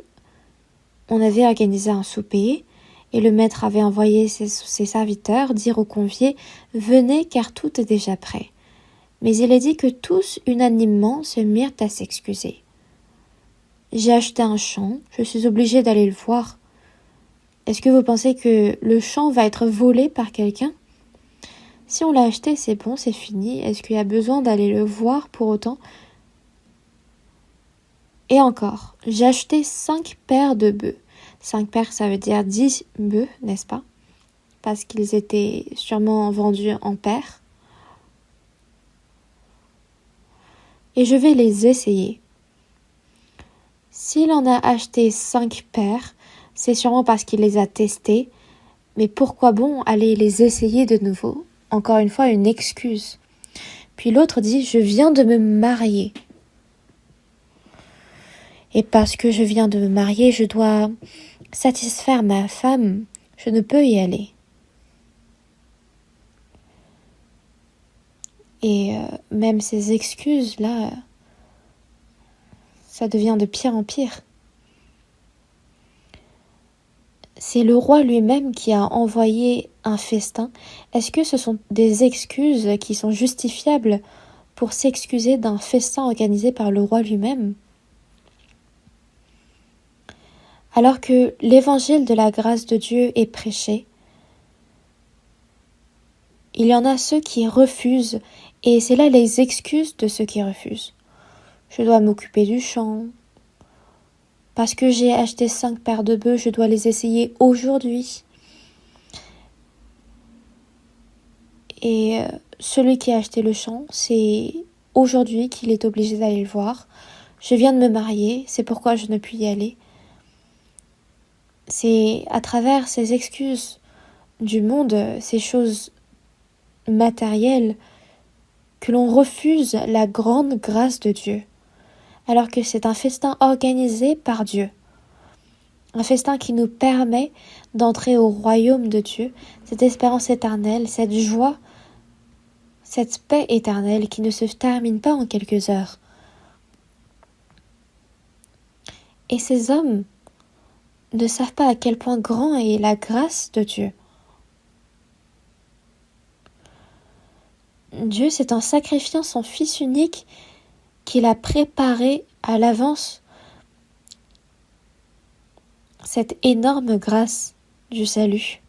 on avait organisé un souper, et le maître avait envoyé ses serviteurs dire aux conviés « Venez, car tout est déjà prêt. » Mais il est dit que tous, unanimement, se mirent à s'excuser. « J'ai acheté un champ, je suis obligé d'aller le voir. » Est-ce que vous pensez que le champ va être volé par quelqu'un? Si on l'a acheté, c'est bon, c'est fini. Est-ce qu'il y a besoin d'aller le voir pour autant? Et encore, j'ai acheté 5 paires de bœufs. 5 paires, ça veut dire 10 bœufs, n'est-ce pas? Parce qu'ils étaient sûrement vendus en paires. Et je vais les essayer. S'il en a acheté 5 paires, c'est sûrement parce qu'il les a testés. Mais pourquoi bon aller les essayer de nouveau? Encore une fois, une excuse. Puis l'autre dit, je viens de me marier. Et parce que je viens de me marier, je dois satisfaire ma femme. Je ne peux y aller. Et même ces excuses-là, ça devient de pire en pire. C'est le roi lui-même qui a envoyé un festin. Est-ce que ce sont des excuses qui sont justifiables pour s'excuser d'un festin organisé par le roi lui-même? Alors que l'évangile de la grâce de Dieu est prêché, il y en a ceux qui refusent, et c'est là les excuses de ceux qui refusent. Je dois m'occuper du champ. Parce que j'ai acheté 5 paires de bœufs, je dois les essayer aujourd'hui. Et celui qui a acheté le champ, c'est aujourd'hui qu'il est obligé d'aller le voir. Je viens de me marier, c'est pourquoi je ne puis y aller. C'est à travers ces excuses du monde, ces choses matérielles, que l'on refuse la grande grâce de Dieu, alors que c'est un festin organisé par Dieu. Un festin qui nous permet d'entrer au royaume de Dieu, cette espérance éternelle, cette joie, cette paix éternelle qui ne se termine pas en quelques heures. Et ces hommes ne savent pas à quel point grand est la grâce de Dieu. Dieu, c'est en sacrifiant son Fils unique qu'il a préparé à l'avance cette énorme grâce du salut.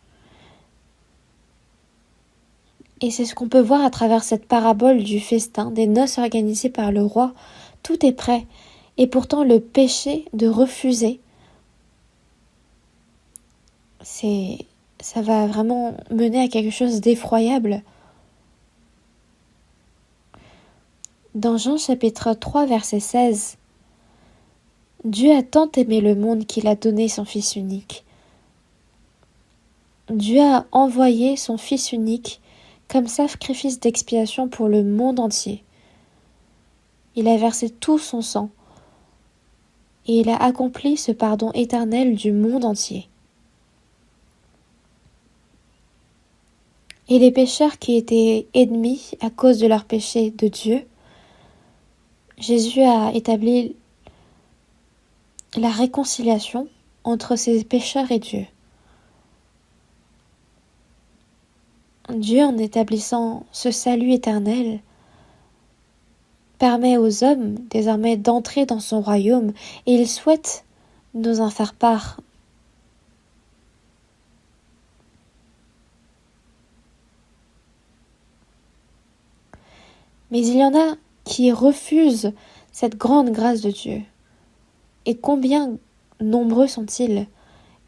Et c'est ce qu'on peut voir à travers cette parabole du festin, des noces organisées par le roi. Tout est prêt. Et pourtant, le péché de refuser, ça va vraiment mener à quelque chose d'effroyable. Dans Jean chapitre 3, verset 16, Dieu a tant aimé le monde qu'il a donné son Fils unique. Dieu a envoyé son Fils unique comme sacrifice d'expiation pour le monde entier. Il a versé tout son sang et il a accompli ce pardon éternel du monde entier. Et les pécheurs qui étaient ennemis à cause de leur péché de Dieu, Jésus a établi la réconciliation entre ces pécheurs et Dieu. Dieu, en établissant ce salut éternel, permet aux hommes désormais d'entrer dans son royaume et il souhaite nous en faire part. Mais il y en a qui refusent cette grande grâce de Dieu. Et combien nombreux sont-ils?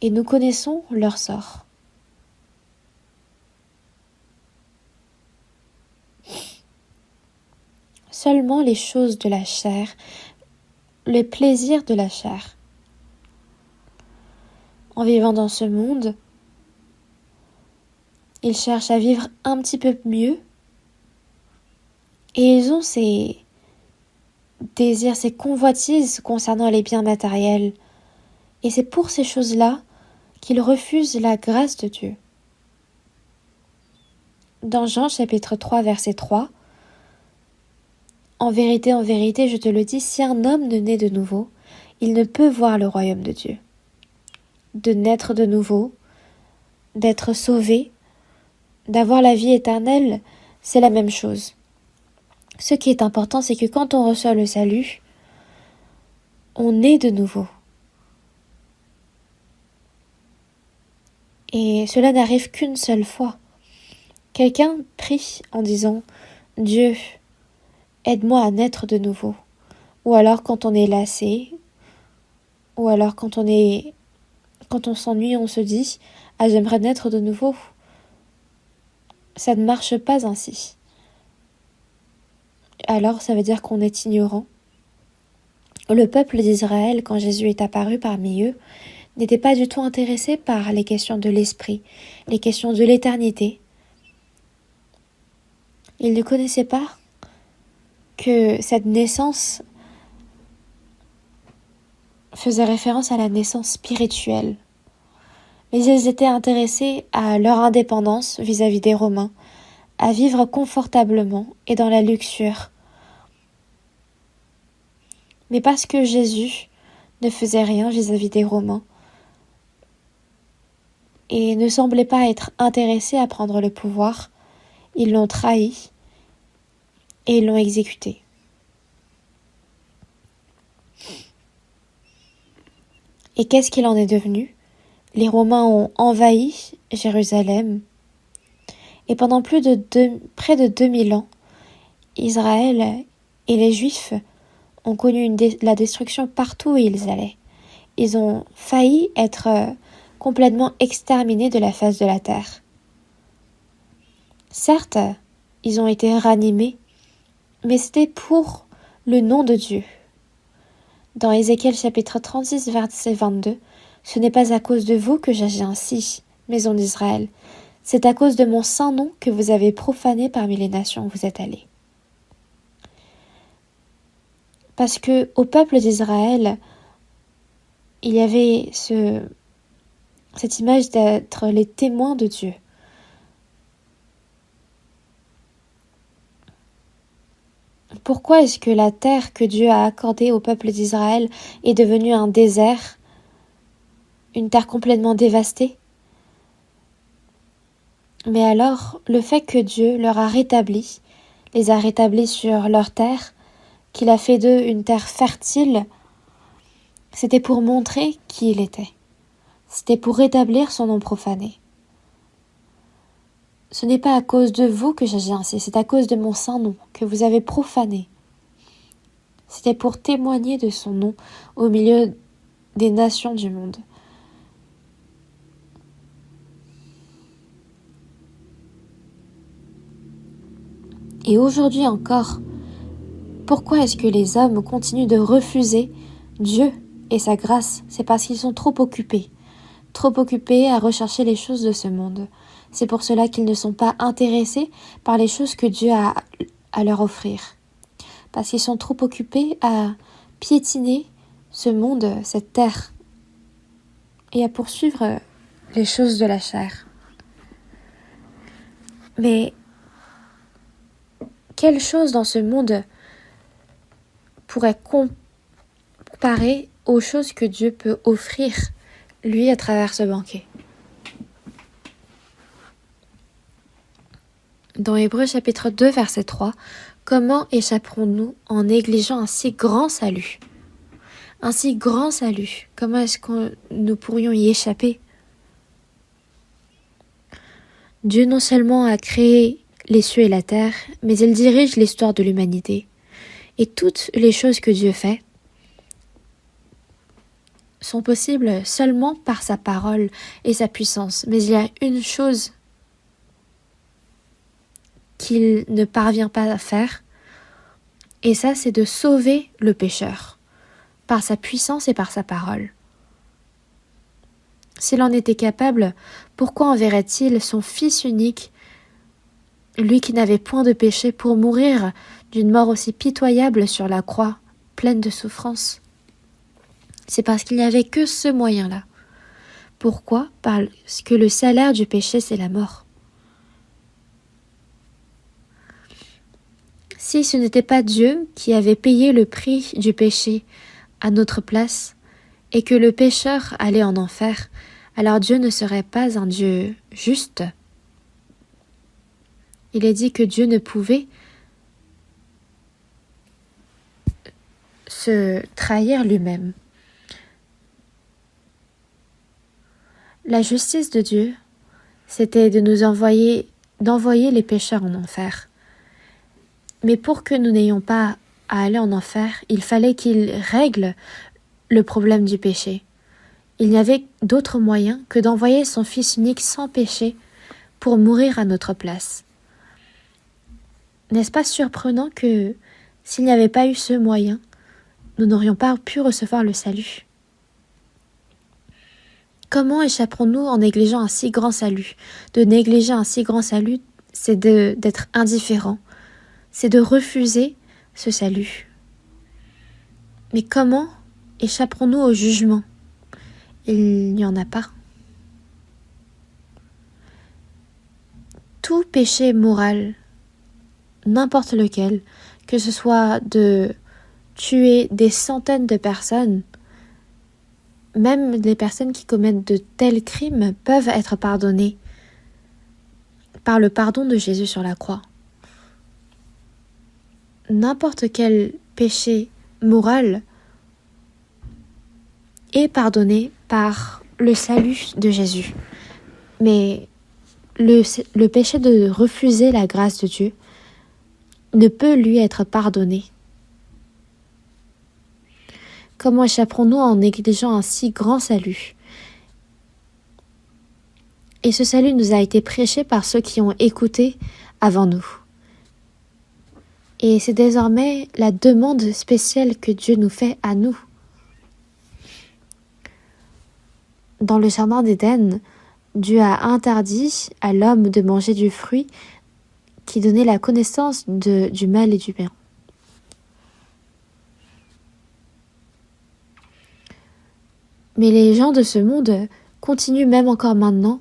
Et nous connaissons leur sort. Seulement les choses de la chair, les plaisirs de la chair. En vivant dans ce monde, ils cherchent à vivre un petit peu mieux et ils ont ces désirs, ces convoitises concernant les biens matériels. Et c'est pour ces choses-là qu'ils refusent la grâce de Dieu. Dans Jean chapitre 3 verset 3, « En vérité, je te le dis, si un homme ne naît de nouveau, il ne peut voir le royaume de Dieu. » De naître de nouveau, d'être sauvé, d'avoir la vie éternelle, c'est la même chose. Ce qui est important, c'est que quand on reçoit le salut, on est de nouveau. Et cela n'arrive qu'une seule fois. Quelqu'un prie en disant « Dieu, aide-moi à naître de nouveau ». Ou alors quand on est lassé, ou alors quand on s'ennuie, on se dit « Ah, j'aimerais naître de nouveau ». Ça ne marche pas ainsi. Alors ça veut dire qu'on est ignorant. Le peuple d'Israël, quand Jésus est apparu parmi eux, n'était pas du tout intéressé par les questions de l'esprit, les questions de l'éternité. Ils ne connaissaient pas que cette naissance faisait référence à la naissance spirituelle. Mais ils étaient intéressés à leur indépendance vis-à-vis des Romains, à vivre confortablement et dans la luxure. Mais parce que Jésus ne faisait rien vis-à-vis des Romains et ne semblait pas être intéressé à prendre le pouvoir, ils l'ont trahi et ils l'ont exécuté. Et qu'est-ce qu'il en est devenu? Les Romains ont envahi Jérusalem et pendant près de 2000 ans, Israël et les Juifs ont connu la destruction partout où ils allaient. Ils ont failli être complètement exterminés de la face de la terre. Certes, ils ont été ranimés, mais c'était pour le nom de Dieu. Dans Ézéchiel chapitre 36, verset 22, « Ce n'est pas à cause de vous que j'agis ainsi, maison d'Israël. C'est à cause de mon saint nom que vous avez profané parmi les nations où vous êtes allés. » Parce que au peuple d'Israël, il y avait cette image d'être les témoins de Dieu. Pourquoi est-ce que la terre que Dieu a accordée au peuple d'Israël est devenue un désert, une terre complètement dévastée? Mais alors, le fait que Dieu les a rétablis sur leur terre, qu'il a fait d'eux une terre fertile, c'était pour montrer qui il était. C'était pour rétablir son nom profané. Ce n'est pas à cause de vous que j'agis ainsi, c'est à cause de mon saint nom que vous avez profané. C'était pour témoigner de son nom au milieu des nations du monde. Et aujourd'hui encore, pourquoi est-ce que les hommes continuent de refuser Dieu et sa grâce? C'est parce qu'ils sont trop occupés à rechercher les choses de ce monde. C'est pour cela qu'ils ne sont pas intéressés par les choses que Dieu a à leur offrir. parce qu'ils sont trop occupés à piétiner ce monde, cette terre, et à poursuivre les choses de la chair. Mais quelle chose dans ce monde pourrait comparer aux choses que Dieu peut offrir, lui, à travers ce banquet? Dans Hébreux chapitre 2, verset 3, comment échapperons-nous en négligeant un si grand salut? Un si grand salut, comment est-ce que nous pourrions y échapper? Dieu non seulement a créé les cieux et la terre, mais il dirige l'histoire de l'humanité. Et toutes les choses que Dieu fait sont possibles seulement par sa parole et sa puissance. Mais il y a une chose qu'il ne parvient pas à faire, et ça, c'est de sauver le pécheur, par sa puissance et par sa parole. S'il en était capable, pourquoi enverrait-il son Fils unique, lui qui n'avait point de péché, pour mourir d'une mort aussi pitoyable sur la croix, pleine de souffrance? C'est parce qu'il n'y avait que ce moyen-là. Pourquoi? Parce que le salaire du péché, c'est la mort. Si ce n'était pas Dieu qui avait payé le prix du péché à notre place, et que le pécheur allait en enfer, alors Dieu ne serait pas un Dieu juste. Il est dit que Dieu ne pouvait se trahir lui-même. La justice de Dieu, c'était de d'envoyer les pécheurs en enfer. Mais pour que nous n'ayons pas à aller en enfer, il fallait qu'il règle le problème du péché. Il n'y avait d'autre moyen que d'envoyer son Fils unique sans péché pour mourir à notre place. N'est-ce pas surprenant que, s'il n'y avait pas eu ce moyen, nous n'aurions pas pu recevoir le salut? Comment échapperons-nous en négligeant un si grand salut? De négliger un si grand salut, c'est d'être indifférent, c'est de refuser ce salut. Mais comment échapperons-nous au jugement? Il n'y en a pas. Tout péché moral, n'importe lequel, que ce soit de tuer des centaines de personnes, même les personnes qui commettent de tels crimes peuvent être pardonnées par le pardon de Jésus sur la croix. N'importe quel péché moral est pardonné par le salut de Jésus. Mais le péché de refuser la grâce de Dieu ne peut lui être pardonné. Comment échapperons-nous en négligeant un si grand salut? Et ce salut nous a été prêché par ceux qui ont écouté avant nous. Et c'est désormais la demande spéciale que Dieu nous fait à nous. Dans le jardin d'Éden, Dieu a interdit à l'homme de manger du fruit qui donnait la connaissance du mal et du bien. Mais les gens de ce monde continuent même encore maintenant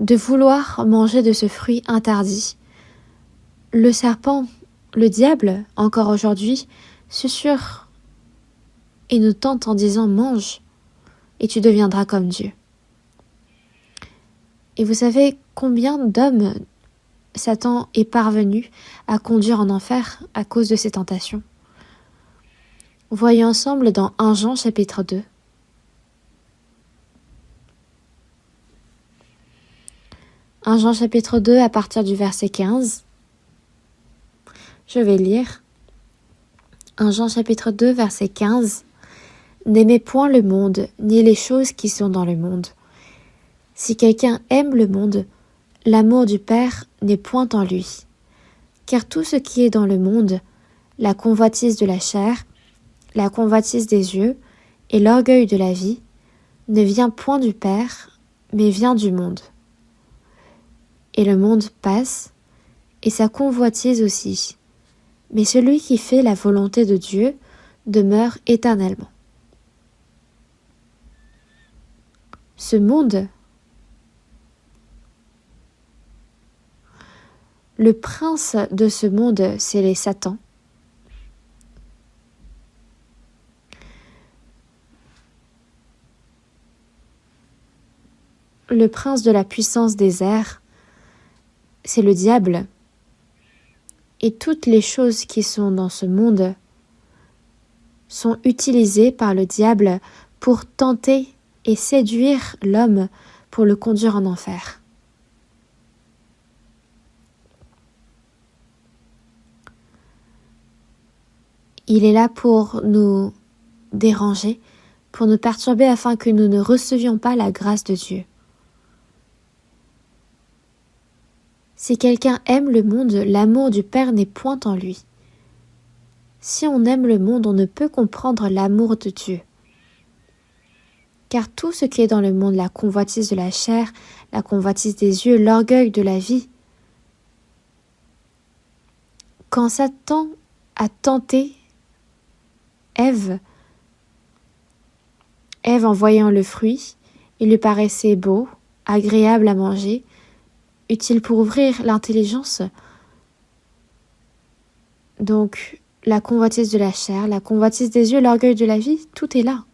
de vouloir manger de ce fruit interdit. Le serpent, le diable, encore aujourd'hui, susurre et nous tente en disant « mange et tu deviendras comme Dieu ». Et vous savez combien d'hommes Satan est parvenu à conduire en enfer à cause de ces tentations? Voyons ensemble dans 1 Jean chapitre 2. 1 Jean chapitre 2 à partir du verset 15. Je vais lire. 1 Jean chapitre 2 verset 15. N'aimez point le monde, ni les choses qui sont dans le monde. Si quelqu'un aime le monde, l'amour du Père n'est point en lui. Car tout ce qui est dans le monde, la convoitise de la chair, la convoitise des yeux et l'orgueil de la vie, ne vient point du Père, mais vient du monde. Et le monde passe, et sa convoitise aussi. mais celui qui fait la volonté de Dieu demeure éternellement. Ce monde, le prince de ce monde, c'est les Satan. Le prince de la puissance des airs, c'est le diable. Et toutes les choses qui sont dans ce monde sont utilisées par le diable pour tenter et séduire l'homme pour le conduire en enfer. Il est là pour nous déranger, pour nous perturber afin que nous ne recevions pas la grâce de Dieu. Si quelqu'un aime le monde, l'amour du Père n'est point en lui. Si on aime le monde, on ne peut comprendre l'amour de Dieu. Car tout ce qui est dans le monde, la convoitise de la chair, la convoitise des yeux, l'orgueil de la vie, quand Satan a tenté Ève en voyant le fruit, il lui paraissait beau, agréable à manger, utile pour ouvrir l'intelligence. Donc, la convoitise de la chair, la convoitise des yeux, l'orgueil de la vie, tout est là.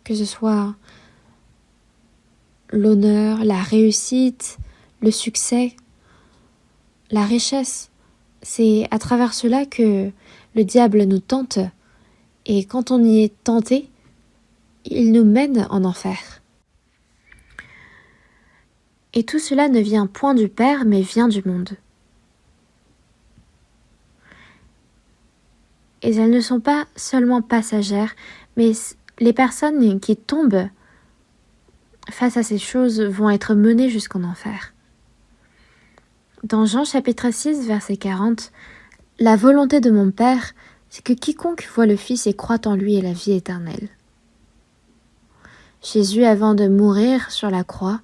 Que ce soit l'honneur, la réussite, le succès, la richesse, c'est à travers cela que le diable nous tente, et quand on y est tenté, il nous mène en enfer. Et tout cela ne vient point du Père, mais vient du monde. Et elles ne sont pas seulement passagères, mais les personnes qui tombent face à ces choses vont être menées jusqu'en enfer. Dans Jean chapitre 6, verset 40, « La volonté de mon Père, c'est que quiconque voit le Fils et croit en lui ait la vie éternelle. » Jésus, avant de mourir sur la croix,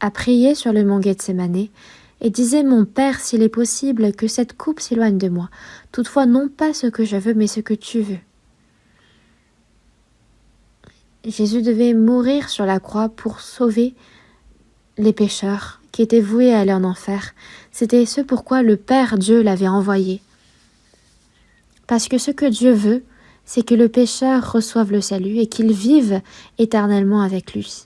a prié sur le mont Gethsémanée et disait « Mon Père, s'il est possible, que cette coupe s'éloigne de moi. Toutefois, non pas ce que je veux, mais ce que tu veux. » Jésus devait mourir sur la croix pour sauver les pécheurs qui étaient voués à aller en enfer. C'était ce pourquoi le Père Dieu l'avait envoyé. Parce que ce que Dieu veut, c'est que le pécheur reçoive le salut et qu'il vive éternellement avec lui.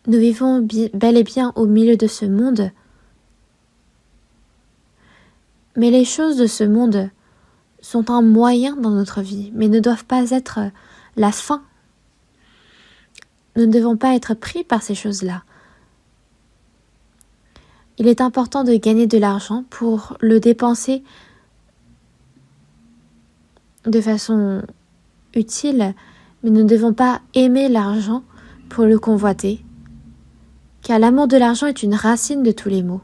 Nous vivons bel et bien au milieu de ce monde, mais les choses de ce monde sont un moyen dans notre vie, mais ne doivent pas être la fin. Nous ne devons pas être pris par ces choses-là. Il est important de gagner de l'argent pour le dépenser de façon utile, mais nous ne devons pas aimer l'argent pour le convoiter, car l'amour de l'argent est une racine de tous les maux.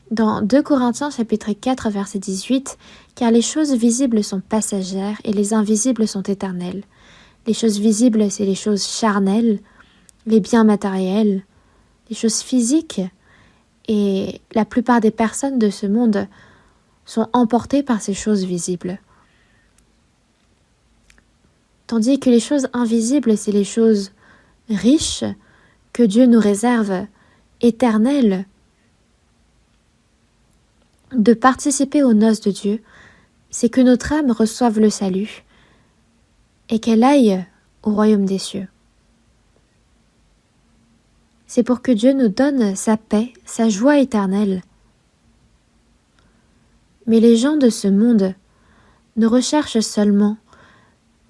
Dans 2 Corinthiens chapitre 4 verset 18, « Car les choses visibles sont passagères et les invisibles sont éternelles. » Les choses visibles, c'est les choses charnelles, les biens matériels, les choses physiques, et la plupart des personnes de ce monde sont emportées par ces choses visibles. Tandis que les choses invisibles, c'est les choses riches que Dieu nous réserve, éternelles, de participer aux noces de Dieu, c'est que notre âme reçoive le salut et qu'elle aille au royaume des cieux. C'est pour que Dieu nous donne sa paix, sa joie éternelle. Mais les gens de ce monde ne recherchent seulement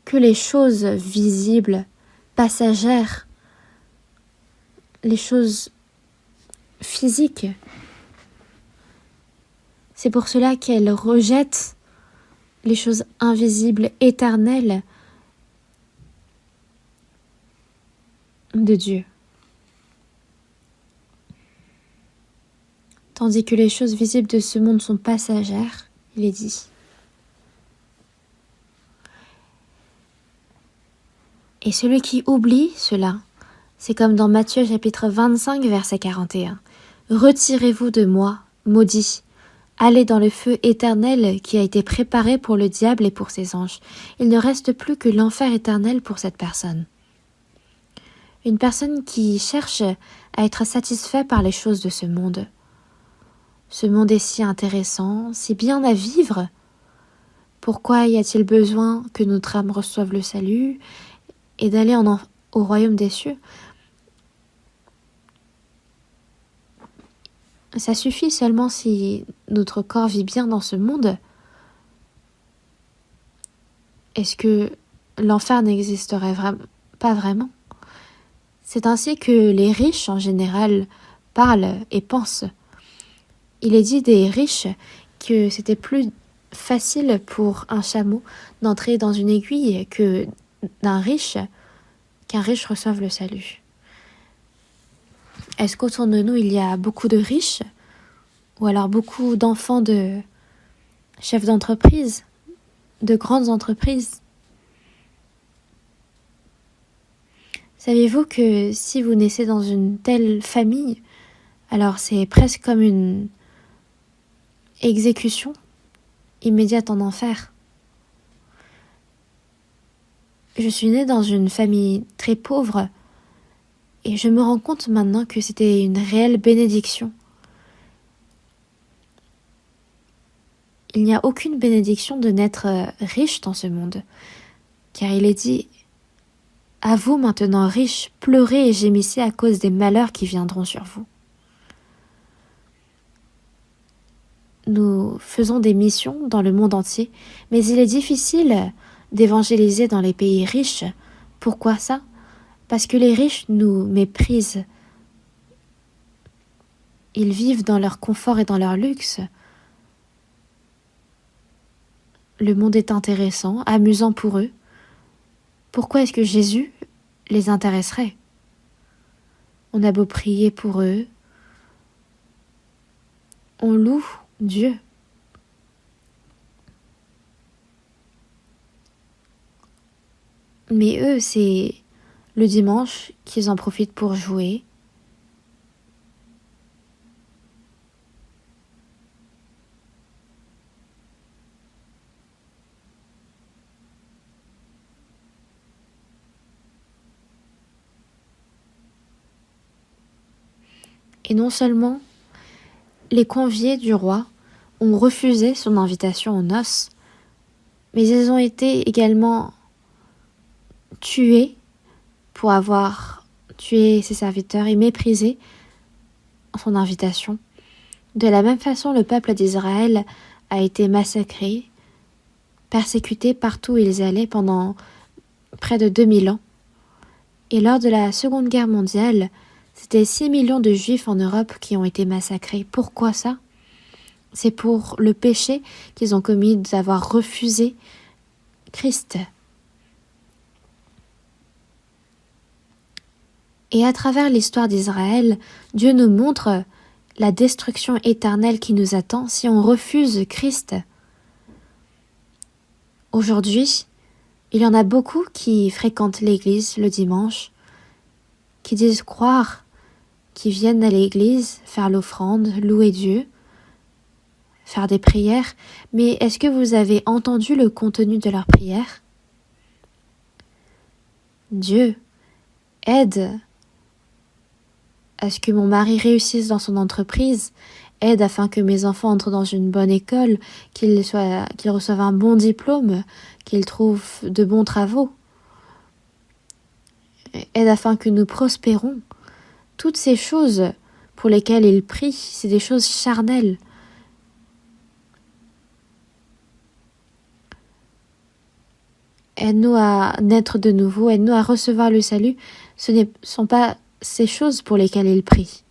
que les choses visibles, passagères, les choses physiques. C'est pour cela qu'elles rejettent les choses invisibles, éternelles de Dieu. Tandis que les choses visibles de ce monde sont passagères, il est dit. Et celui qui oublie cela, c'est comme dans Matthieu chapitre 25 verset 41. Retirez-vous de moi, maudits. Allez dans le feu éternel qui a été préparé pour le diable et pour ses anges. Il ne reste plus que l'enfer éternel pour cette personne. Une personne qui cherche à être satisfait par les choses de ce monde. Ce monde est si intéressant, si bien à vivre. Pourquoi y a-t-il besoin que notre âme reçoive le salut et d'aller au royaume des cieux? Ça suffit seulement si notre corps vit bien dans ce monde. Est-ce que l'enfer n'existerait pas vraiment? C'est ainsi que les riches en général parlent et pensent. Il est dit des riches que c'était plus facile pour un chameau d'entrer dans une aiguille qu'un riche reçoive le salut. Est-ce qu'autour de nous il y a beaucoup de riches ou alors beaucoup d'enfants de chefs d'entreprise, de grandes entreprises? Saviez-vous que si vous naissez dans une telle famille, alors c'est presque comme une exécution immédiate en enfer? Je suis née dans une famille très pauvre et je me rends compte maintenant que c'était une réelle bénédiction. Il n'y a aucune bénédiction de naître riche dans ce monde, car il est dit « À vous maintenant riches, pleurez et gémissez à cause des malheurs qui viendront sur vous. » Nous faisons des missions dans le monde entier, mais il est difficile d'évangéliser dans les pays riches. Pourquoi ça? Parce que les riches nous méprisent. Ils vivent dans leur confort et dans leur luxe. Le monde est intéressant, amusant pour eux. Pourquoi est-ce que Jésus les intéresserait? On a beau prier pour eux, on loue Dieu. Mais eux, c'est le dimanche qu'ils en profitent pour jouer. Et non seulement les conviés du roi ont refusé son invitation aux noces, mais ils ont été également tués pour avoir tué ses serviteurs et méprisé son invitation. De la même façon, le peuple d'Israël a été massacré, persécuté partout où ils allaient pendant près de 2000 ans. Et lors de la Seconde Guerre mondiale, c'était 6 millions de Juifs en Europe qui ont été massacrés. Pourquoi ça? C'est pour le péché qu'ils ont commis d'avoir refusé Christ. Et à travers l'histoire d'Israël, Dieu nous montre la destruction éternelle qui nous attend si on refuse Christ. Aujourd'hui, il y en a beaucoup qui fréquentent l'église le dimanche, qui disent croire, qui viennent à l'église faire l'offrande, louer Dieu, faire des prières, mais est-ce que vous avez entendu le contenu de leurs prières? Dieu, aide à ce que mon mari réussisse dans son entreprise, aide afin que mes enfants entrent dans une bonne école, qu'ils reçoivent un bon diplôme, qu'ils trouvent de bons travaux, aide afin que nous prospérons. Toutes ces choses pour lesquelles ils prient, c'est des choses charnelles. Aide-nous à naître de nouveau, aide-nous à recevoir le salut. Ce ne sont pas ces choses pour lesquelles ils prient.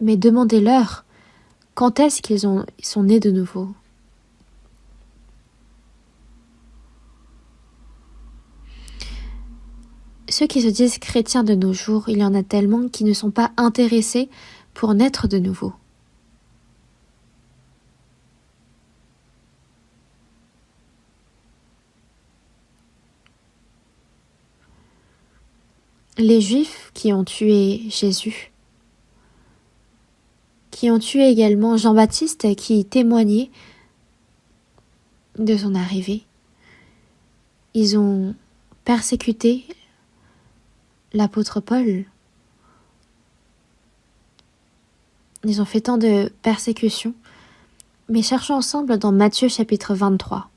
Mais demandez-leur quand est-ce qu'ils sont nés de nouveau. Ceux qui se disent chrétiens de nos jours, il y en a tellement qui ne sont pas intéressés pour naître de nouveau. les Juifs qui ont tué Jésus, qui ont tué également Jean-Baptiste qui témoignait de son arrivée. Ils ont persécuté l'apôtre Paul. Ils ont fait tant de persécutions. Mais cherchons ensemble dans Matthieu chapitre 23.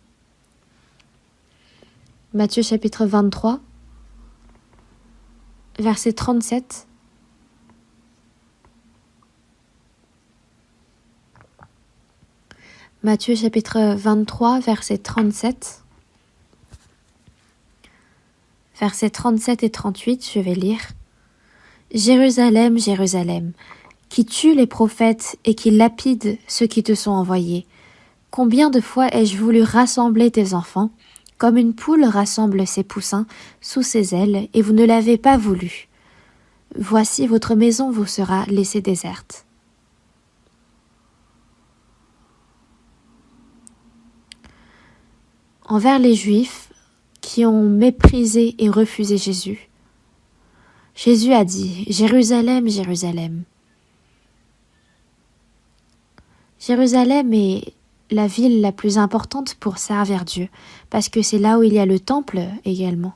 Matthieu chapitre 23, verset 37. Matthieu chapitre 23, verset 37. Versets 37 et 38, je vais lire. Jérusalem, Jérusalem, qui tue les prophètes et qui lapide ceux qui te sont envoyés. Combien de fois ai-je voulu rassembler tes enfants, comme une poule rassemble ses poussins sous ses ailes, et vous ne l'avez pas voulu. Voici votre maison vous sera laissée déserte. Envers les Juifs qui ont méprisé et refusé Jésus, Jésus a dit « Jérusalem, Jérusalem ». Jérusalem est la ville la plus importante pour servir Dieu, parce que c'est là où il y a le temple également.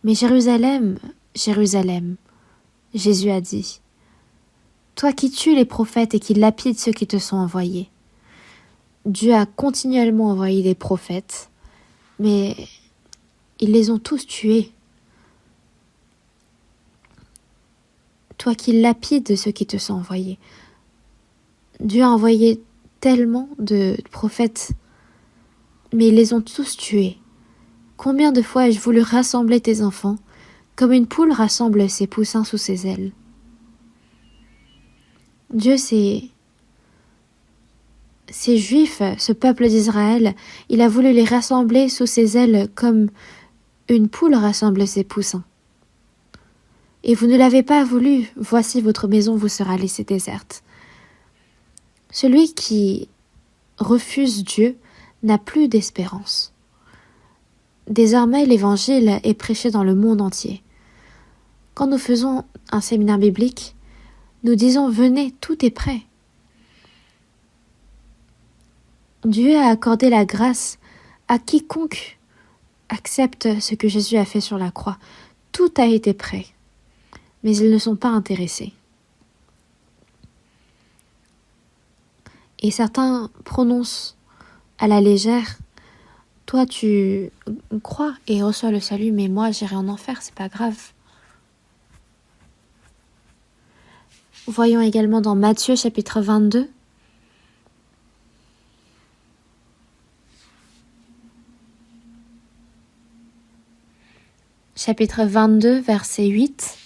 Mais Jérusalem, Jérusalem, Jésus a dit, toi qui tues les prophètes et qui lapides ceux qui te sont envoyés. Dieu a continuellement envoyé des prophètes, mais ils les ont tous tués. Toi qui lapides ceux qui te sont envoyés. Dieu a envoyé tellement de prophètes, mais ils les ont tous tués. Combien de fois ai-je voulu rassembler tes enfants, comme une poule rassemble ses poussins sous ses ailes? Dieu, ces Juifs, ce peuple d'Israël, il a voulu les rassembler sous ses ailes comme une poule rassemble ses poussins. Et vous ne l'avez pas voulu, voici votre maison vous sera laissée déserte. Celui qui refuse Dieu n'a plus d'espérance. Désormais, l'évangile est prêché dans le monde entier. Quand nous faisons un séminaire biblique, nous disons « Venez, tout est prêt ». Dieu a accordé la grâce à quiconque accepte ce que Jésus a fait sur la croix. Tout a été prêt, mais ils ne sont pas intéressés. Et certains prononcent à la légère, toi tu crois et reçois le salut, mais moi j'irai en enfer, c'est pas grave. Voyons également dans Matthieu chapitre 22. Chapitre 22, verset 8.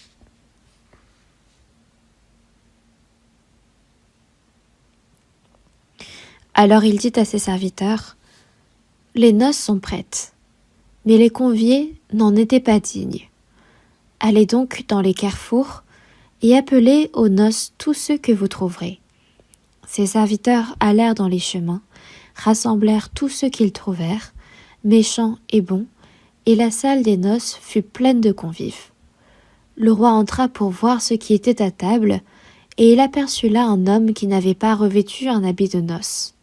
Alors il dit à ses serviteurs, « Les noces sont prêtes, mais les conviés n'en étaient pas dignes. Allez donc dans les carrefours et appelez aux noces tous ceux que vous trouverez. » Ses serviteurs allèrent dans les chemins, rassemblèrent tous ceux qu'ils trouvèrent, méchants et bons, et la salle des noces fut pleine de convives. Le roi entra pour voir ce qui était à table, et il aperçut là un homme qui n'avait pas revêtu un habit de noces.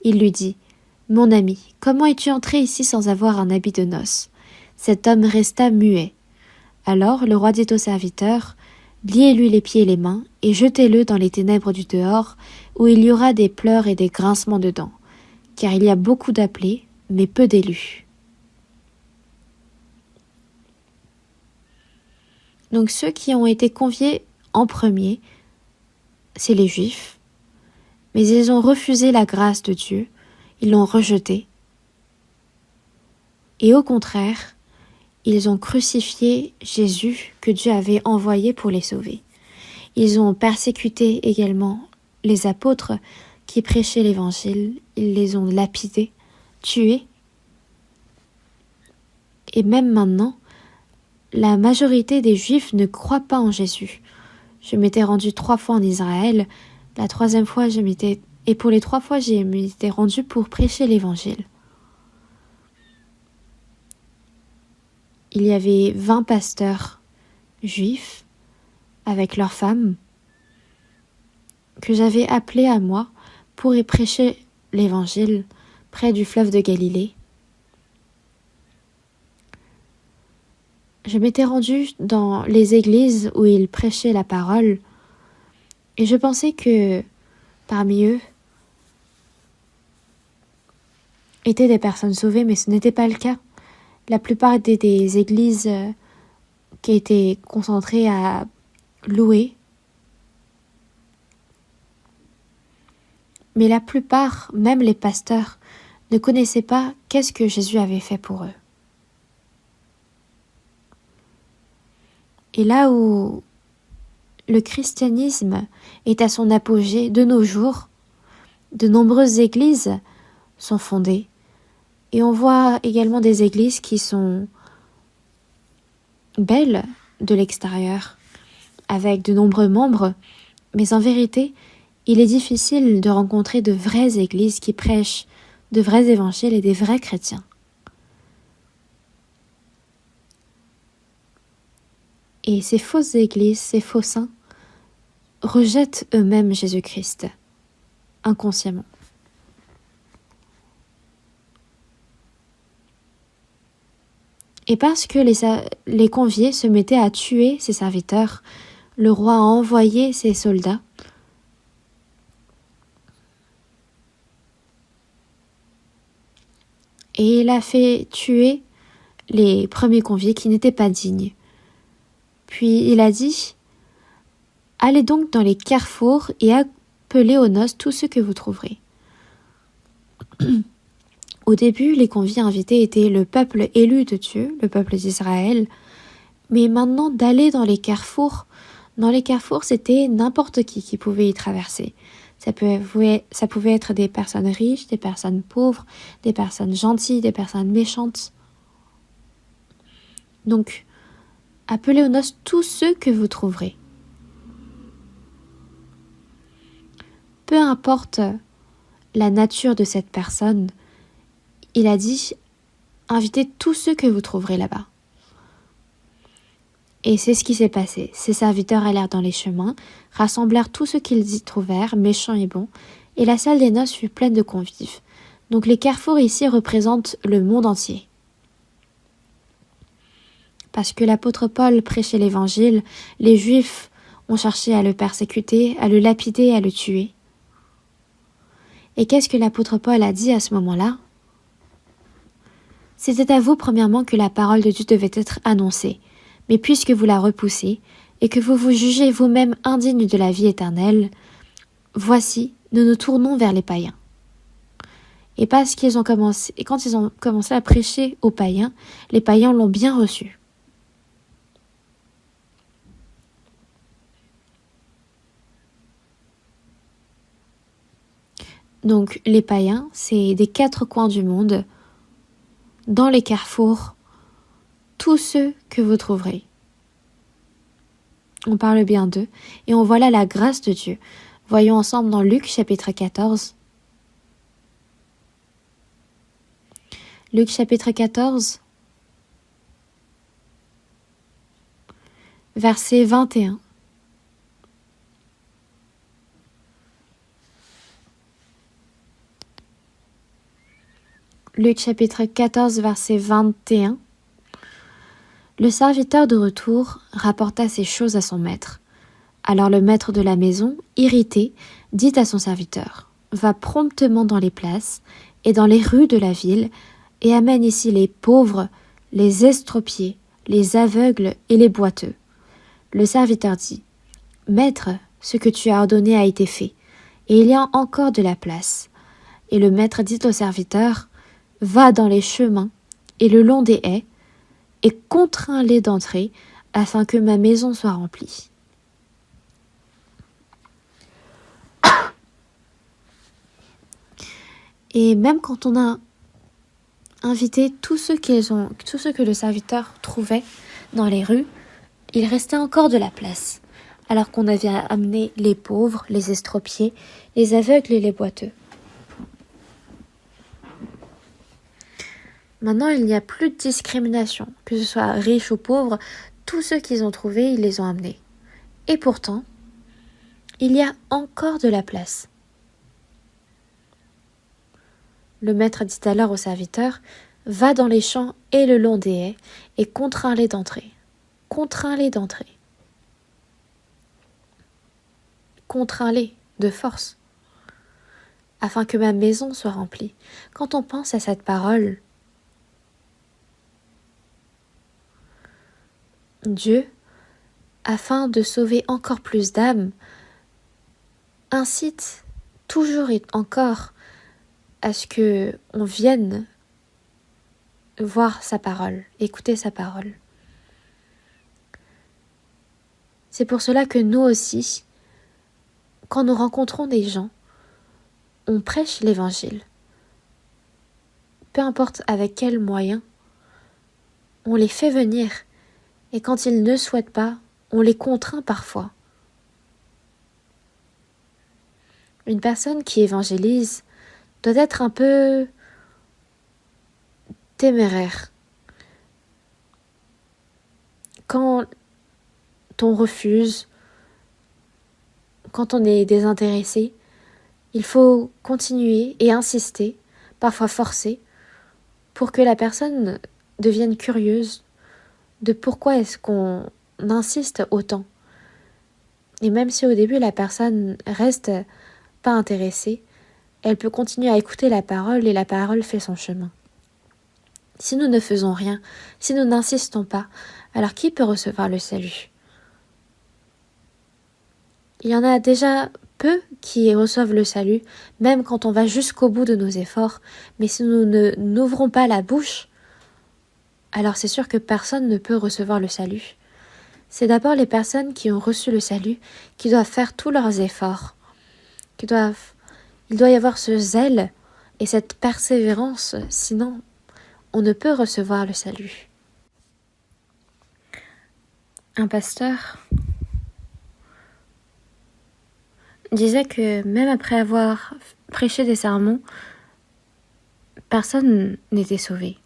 Il lui dit, « Mon ami, comment es-tu entré ici sans avoir un habit de noces ?» Cet homme resta muet. Alors le roi dit au serviteur, « Liez-lui les pieds et les mains, et jetez-le dans les ténèbres du dehors, où il y aura des pleurs et des grincements de dents, car il y a beaucoup d'appelés, mais peu d'élus. » Donc ceux qui ont été conviés en premier, c'est les Juifs, mais ils ont refusé la grâce de Dieu, ils l'ont rejetée. Et au contraire, ils ont crucifié Jésus que Dieu avait envoyé pour les sauver. Ils ont persécuté également les apôtres qui prêchaient l'évangile, ils les ont lapidés, tués. Et même maintenant, la majorité des Juifs ne croient pas en Jésus. Je m'étais rendue 3 fois en Israël, la 3e fois et pour les 3 fois je m'étais rendue pour prêcher l'évangile. il y avait 20 pasteurs juifs avec leurs femmes que j'avais appelés à moi pour y prêcher l'évangile près du fleuve de Galilée. Je m'étais rendue dans les églises où ils prêchaient la parole et je pensais que parmi eux étaient des personnes sauvées, mais ce n'était pas le cas. La plupart étaient des églises qui étaient concentrées à louer. Mais la plupart, même les pasteurs, ne connaissaient pas qu'est-ce que Jésus avait fait pour eux. Et là où le christianisme est à son apogée de nos jours, de nombreuses églises sont fondées. Et on voit également des églises qui sont belles de l'extérieur, avec de nombreux membres, mais en vérité, il est difficile de rencontrer de vraies églises qui prêchent de vrais évangiles et des vrais chrétiens. Et ces fausses églises, ces faux saints, rejettent eux-mêmes Jésus-Christ, inconsciemment. Et parce que les conviés se mettaient à tuer ses serviteurs, le roi a envoyé ses soldats et il a fait tuer les premiers conviés qui n'étaient pas dignes. Puis il a dit « Allez donc dans les carrefours et appelez aux noces tous ceux que vous trouverez. » Au début, les conviés invités étaient le peuple élu de Dieu, le peuple d'Israël, mais maintenant d'aller dans les carrefours, c'était n'importe qui pouvait y traverser. Ça pouvait être des personnes riches, des personnes pauvres, des personnes gentilles, des personnes méchantes. Donc, appelez aux noces tous ceux que vous trouverez. Peu importe la nature de cette personne, il a dit « Invitez tous ceux que vous trouverez là-bas ». Et c'est ce qui s'est passé. Ses serviteurs allèrent dans les chemins, rassemblèrent tous ceux qu'ils y trouvèrent, méchants et bons, et la salle des noces fut pleine de convives. Donc les carrefours ici représentent le monde entier. Parce que l'apôtre Paul prêchait l'évangile, les Juifs ont cherché à le persécuter, à le lapider, à le tuer. Et qu'est-ce que l'apôtre Paul a dit à ce moment-là ? C'était à vous premièrement que la parole de Dieu devait être annoncée. Mais puisque vous la repoussez, et que vous vous jugez vous-même indigne de la vie éternelle, voici, nous nous tournons vers les païens. Et quand ils ont commencé à prêcher aux païens, les païens l'ont bien reçu. Donc les païens, c'est des 4 coins du monde, dans les carrefours, tous ceux que vous trouverez. On parle bien d'eux, et on voit là la grâce de Dieu. Voyons ensemble dans Luc chapitre 14. Luc chapitre 14, verset 21. Luc chapitre 14, verset 21. Le serviteur de retour rapporta ces choses à son maître. Alors le maître de la maison, irrité, dit à son serviteur « Va promptement dans les places et dans les rues de la ville et amène ici les pauvres, les estropiés, les aveugles et les boiteux. » Le serviteur dit « Maître, ce que tu as ordonné a été fait, et il y a encore de la place. » Et le maître dit au serviteur « Va dans les chemins et le long des haies, et contrains-les d'entrer, afin que ma maison soit remplie. » Et même quand on a invité tous ceux que le serviteur trouvait dans les rues, il restait encore de la place, alors qu'on avait amené les pauvres, les estropiés, les aveugles et les boiteux. Maintenant, il n'y a plus de discrimination, que ce soit riche ou pauvre, tous ceux qu'ils ont trouvés, ils les ont amenés. Et pourtant, il y a encore de la place. Le maître dit alors au serviteur, « Va dans les champs et le long des haies, et contrains-les d'entrer. Contrains-les d'entrer. Contrains-les de force, afin que ma maison soit remplie. » Quand on pense à cette parole, Dieu, afin de sauver encore plus d'âmes, incite toujours et encore à ce que on vienne voir sa parole, écouter sa parole. C'est pour cela que nous aussi, quand nous rencontrons des gens, on prêche l'évangile. Peu importe avec quels moyens, on les fait venir, et quand ils ne souhaitent pas, on les contraint parfois. Une personne qui évangélise doit être un peu téméraire. Quand on refuse, quand on est désintéressé, il faut continuer et insister, parfois forcer, pour que la personne devienne curieuse de pourquoi est-ce qu'on insiste autant. Et même si au début la personne reste pas intéressée, elle peut continuer à écouter la parole et la parole fait son chemin. Si nous ne faisons rien, si nous n'insistons pas, alors qui peut recevoir le salut? Il y en a déjà peu qui reçoivent le salut, même quand on va jusqu'au bout de nos efforts, mais si nous n'ouvrons pas la bouche, alors c'est sûr que personne ne peut recevoir le salut. C'est d'abord les personnes qui ont reçu le salut qui doivent faire tous leurs efforts, il doit y avoir ce zèle et cette persévérance, sinon on ne peut recevoir le salut. Un pasteur disait que même après avoir prêché des sermons, personne n'était sauvé.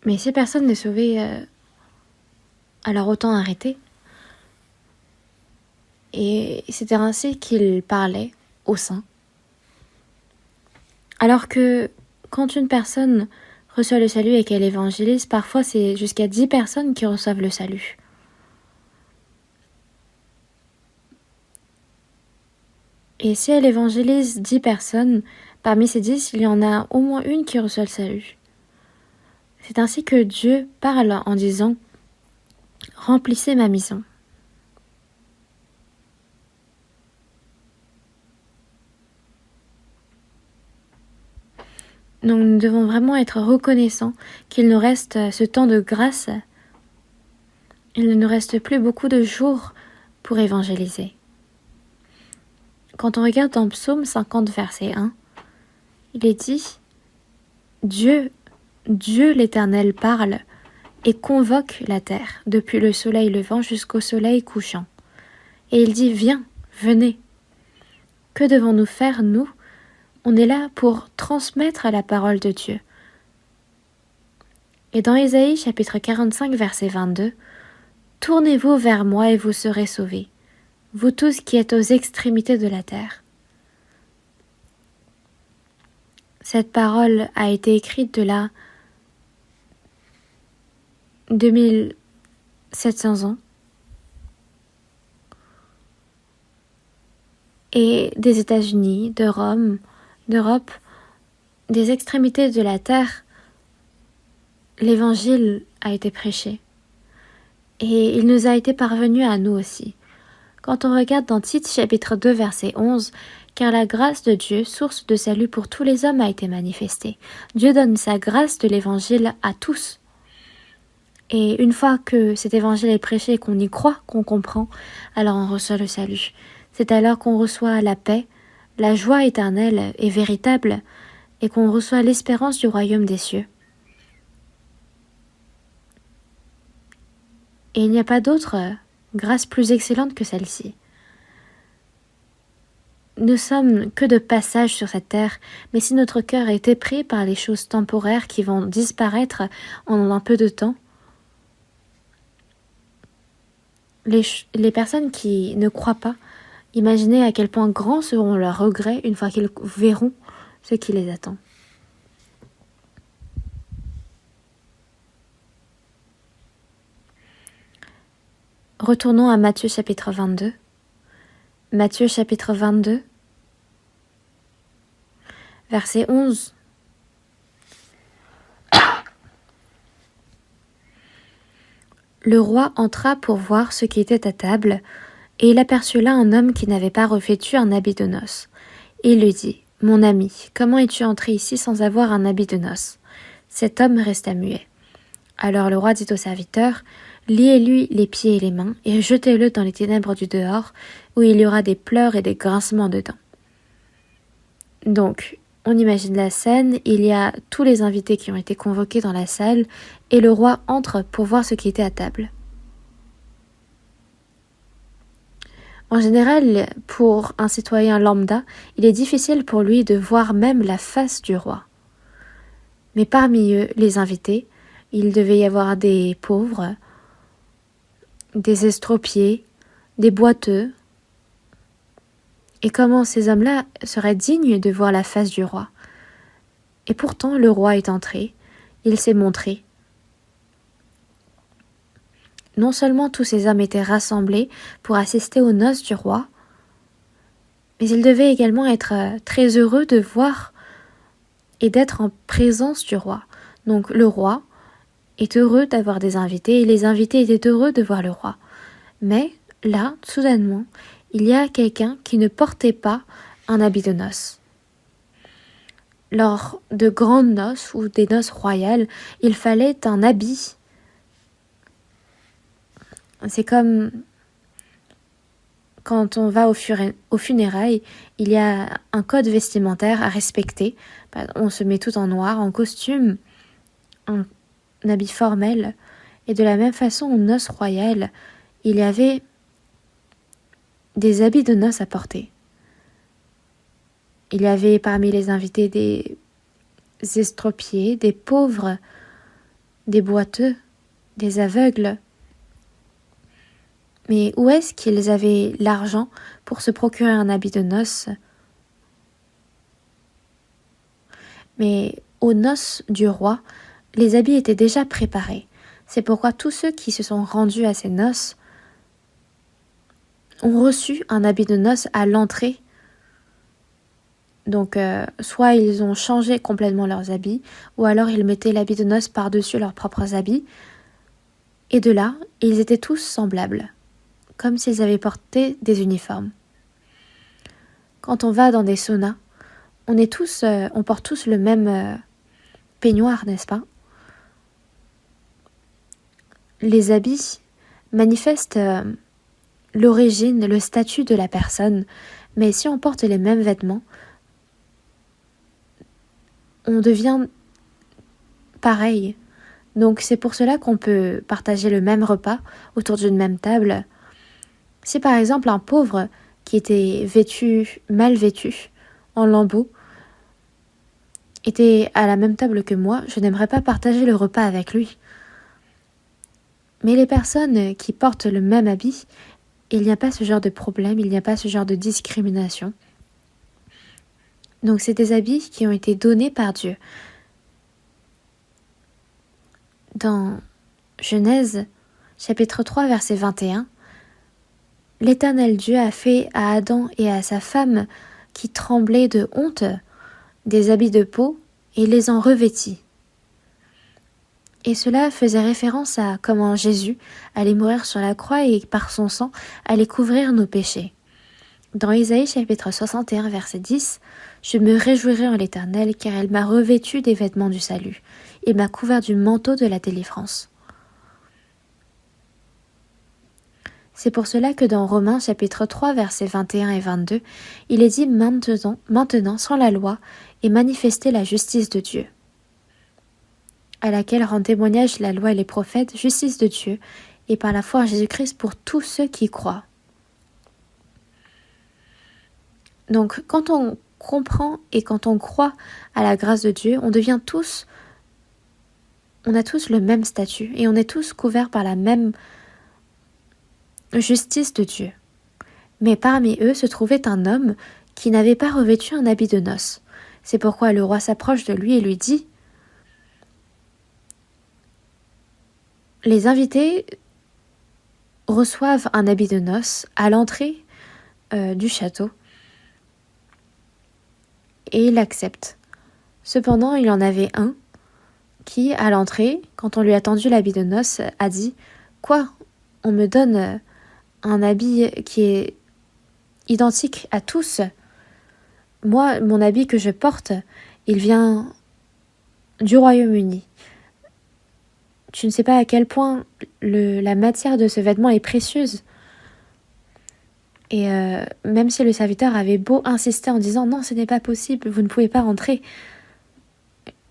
Mais si personne n'est sauvé, alors autant arrêter. Et c'était ainsi qu'il parlait aux saints. Alors que quand une personne reçoit le salut et qu'elle évangélise, parfois c'est jusqu'à 10 personnes qui reçoivent le salut. Et si elle évangélise 10 personnes, parmi ces 10, il y en a au moins une qui reçoit le salut. C'est ainsi que Dieu parle en disant « Remplissez ma mission ». Donc nous devons vraiment être reconnaissants qu'il nous reste ce temps de grâce. Il ne nous reste plus beaucoup de jours pour évangéliser. Quand on regarde dans Psaume 50, verset 1, il est dit « Dieu l'Éternel parle et convoque la terre, depuis le soleil levant jusqu'au soleil couchant. Et il dit « Viens, venez ». Que devons-nous faire, nous ? On est là pour transmettre la parole de Dieu. Et dans Ésaïe chapitre 45 verset 22, « Tournez-vous vers moi et vous serez sauvés, vous tous qui êtes aux extrémités de la terre. » Cette parole a été écrite de là 2700 ans. Et des États-Unis, de Rome, d'Europe, des extrémités de la terre, l'évangile a été prêché. Et il nous a été parvenu à nous aussi. Quand on regarde dans Tite chapitre 2 verset 11, « Car la grâce de Dieu, source de salut pour tous les hommes, a été manifestée. » Dieu donne sa grâce de l'évangile à tous. Et une fois que cet évangile est prêché et qu'on y croit, qu'on comprend, alors on reçoit le salut. C'est alors qu'on reçoit la paix, la joie éternelle et véritable, et qu'on reçoit l'espérance du royaume des cieux. Et il n'y a pas d'autre grâce plus excellente que celle-ci. ne sommes que de passage sur cette terre, mais si notre cœur est épris par les choses temporaires qui vont disparaître en un peu de temps, les personnes qui ne croient pas, imaginez à quel point grands seront leurs regrets une fois qu'ils verront ce qui les attend. Retournons à Matthieu chapitre 22. Matthieu chapitre 22, verset 11. Le roi entra pour voir ce qui était à table, et il aperçut là un homme qui n'avait pas revêtu un habit de noces. Et il lui dit, « Mon ami, comment es-tu entré ici sans avoir un habit de noces ?» Cet homme resta muet. Alors le roi dit au serviteur, « Liez-lui les pieds et les mains, et jetez-le dans les ténèbres du dehors, où il y aura des pleurs et des grincements de dents. » Donc, on imagine la scène, il y a tous les invités qui ont été convoqués dans la salle, et le roi entre pour voir ce qui était à table. En général, pour un citoyen lambda, il est difficile pour lui de voir même la face du roi. Mais parmi eux, les invités, il devait y avoir des pauvres, des estropiés, des boiteux. Et comment ces hommes-là seraient dignes de voir la face du roi? Et pourtant, le roi est entré, il s'est montré. Non seulement tous ces hommes étaient rassemblés pour assister aux noces du roi, mais ils devaient également être très heureux de voir et d'être en présence du roi. Donc le roi est heureux d'avoir des invités et les invités étaient heureux de voir le roi. Mais là, soudainement, il y a quelqu'un qui ne portait pas un habit de noces. Lors de grandes noces ou des noces royales, il fallait un habit. C'est comme quand on va aux funérailles, il y a un code vestimentaire à respecter. On se met tout en noir, en costume, en habit formel. Et de la même façon, aux noces royales, il y avait des habits de noces à porter. Il y avait parmi les invités des estropiés, des pauvres, des boiteux, des aveugles. Mais où est-ce qu'ils avaient l'argent pour se procurer un habit de noces? Mais aux noces du roi, les habits étaient déjà préparés. C'est pourquoi tous ceux qui se sont rendus à ces noces ont reçu un habit de noces à l'entrée. Donc, soit ils ont changé complètement leurs habits, ou alors ils mettaient l'habit de noces par-dessus leurs propres habits. Et de là, ils étaient tous semblables, comme s'ils avaient porté des uniformes. Quand on va dans des saunas, on porte tous le même peignoir, n'est-ce pas? Les habits manifestent l'origine, le statut de la personne, mais si on porte les mêmes vêtements, on devient pareil. Donc c'est pour cela qu'on peut partager le même repas autour d'une même table. Si par exemple un pauvre qui était mal vêtu, en lambeaux, était à la même table que moi, je n'aimerais pas partager le repas avec lui. Mais les personnes qui portent le même habit, il n'y a pas ce genre de problème, il n'y a pas ce genre de discrimination. Donc c'est des habits qui ont été donnés par Dieu. Dans Genèse, chapitre 3, verset 21, l'Éternel Dieu a fait à Adam et à sa femme, qui tremblaient de honte, des habits de peau, et les en revêtit. Et cela faisait référence à comment Jésus allait mourir sur la croix et par son sang allait couvrir nos péchés. Dans Isaïe chapitre 61 verset 10, « Je me réjouirai en l'Éternel, car il m'a revêtu des vêtements du salut. Il m'a couvert du manteau de la délivrance. » C'est pour cela que dans Romains chapitre 3 versets 21 et 22, il est dit maintenant sans la loi est manifestée la justice de Dieu, à laquelle rend témoignage la loi et les prophètes, justice de Dieu, et par la foi en Jésus-Christ pour tous ceux qui croient. Donc, quand on comprend et quand on croit à la grâce de Dieu, on a tous le même statut et on est tous couverts par la même justice de Dieu. Mais parmi eux se trouvait un homme qui n'avait pas revêtu un habit de noces. C'est pourquoi le roi s'approche de lui et lui dit : « Les invités reçoivent un habit de noces à l'entrée du château et il l'accepte. Cependant, il y en avait un qui, à l'entrée, quand on lui a tendu l'habit de noces, a dit : « Quoi ? On me donne un habit qui est identique à tous. Moi, mon habit que je porte, il vient du Royaume-Uni. Tu ne sais pas à quel point la matière de ce vêtement est précieuse. » Et même si le serviteur avait beau insister en disant « Non, ce n'est pas possible, vous ne pouvez pas rentrer »,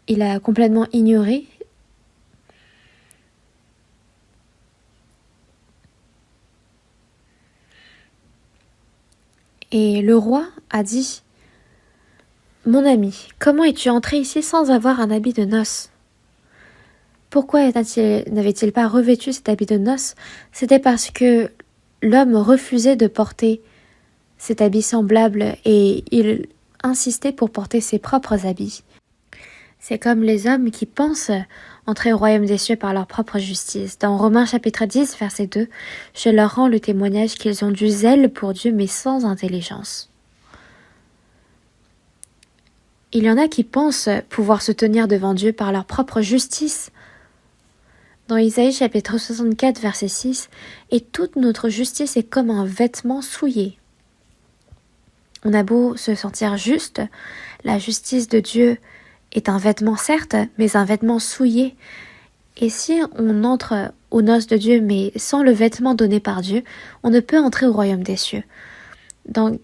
il a complètement ignoré. Et le roi a dit : « Mon ami, comment es-tu entré ici sans avoir un habit de noces ? Pourquoi n'avait-il pas revêtu cet habit de noces ? C'était parce que l'homme refusait de porter cet habit semblable et il insistait pour porter ses propres habits. C'est comme les hommes qui pensent entrer au royaume des cieux par leur propre justice. Dans Romains chapitre 10, verset 2, je leur rends le témoignage qu'ils ont du zèle pour Dieu mais sans intelligence. Il y en a qui pensent pouvoir se tenir devant Dieu par leur propre justice. Dans Isaïe chapitre 64, verset 6, « Et toute notre justice est comme un vêtement souillé. » On a beau se sentir juste, la justice de Dieu est un vêtement certes, mais un vêtement souillé. Et si on entre aux noces de Dieu, mais sans le vêtement donné par Dieu, on ne peut entrer au royaume des cieux. Donc,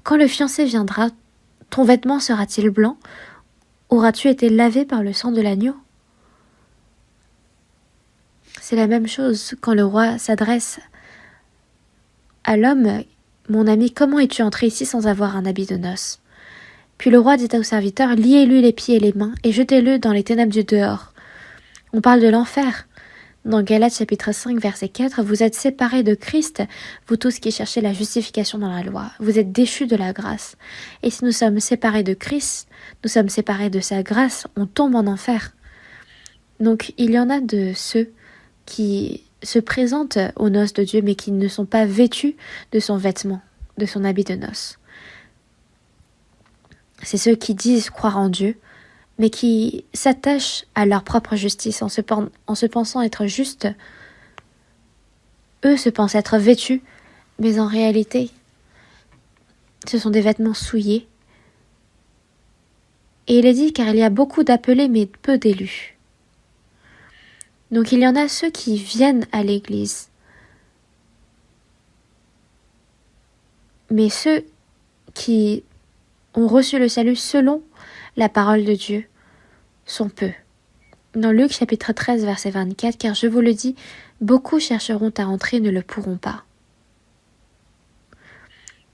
quand le fiancé viendra, ton vêtement sera-t-il blanc ? Auras-tu été lavé par le sang de l'agneau ? C'est la même chose quand le roi s'adresse à l'homme. Mon ami, comment es-tu entré ici sans avoir un habit de noces ? Puis le roi dit au serviteur, liez-lui les pieds et les mains et jetez-le dans les ténèbres du dehors. On parle de l'enfer. Dans Galates chapitre 5 verset 4, vous êtes séparés de Christ, vous tous qui cherchez la justification dans la loi. Vous êtes déchus de la grâce. Et si nous sommes séparés de Christ, nous sommes séparés de sa grâce, on tombe en enfer. Donc il y en a de ceux qui se présentent aux noces de Dieu, mais qui ne sont pas vêtus de son vêtement, de son habit de noces. C'est ceux qui disent croire en Dieu, mais qui s'attachent à leur propre justice en se pensant être justes. Eux se pensent être vêtus, mais en réalité, ce sont des vêtements souillés. Et il est dit car il y a beaucoup d'appelés, mais peu d'élus. Donc il y en a ceux qui viennent à l'église, mais ceux qui ont reçu le salut selon la parole de Dieu sont peu. Dans Luc chapitre 13 verset 24, car je vous le dis, beaucoup chercheront à entrer et ne le pourront pas.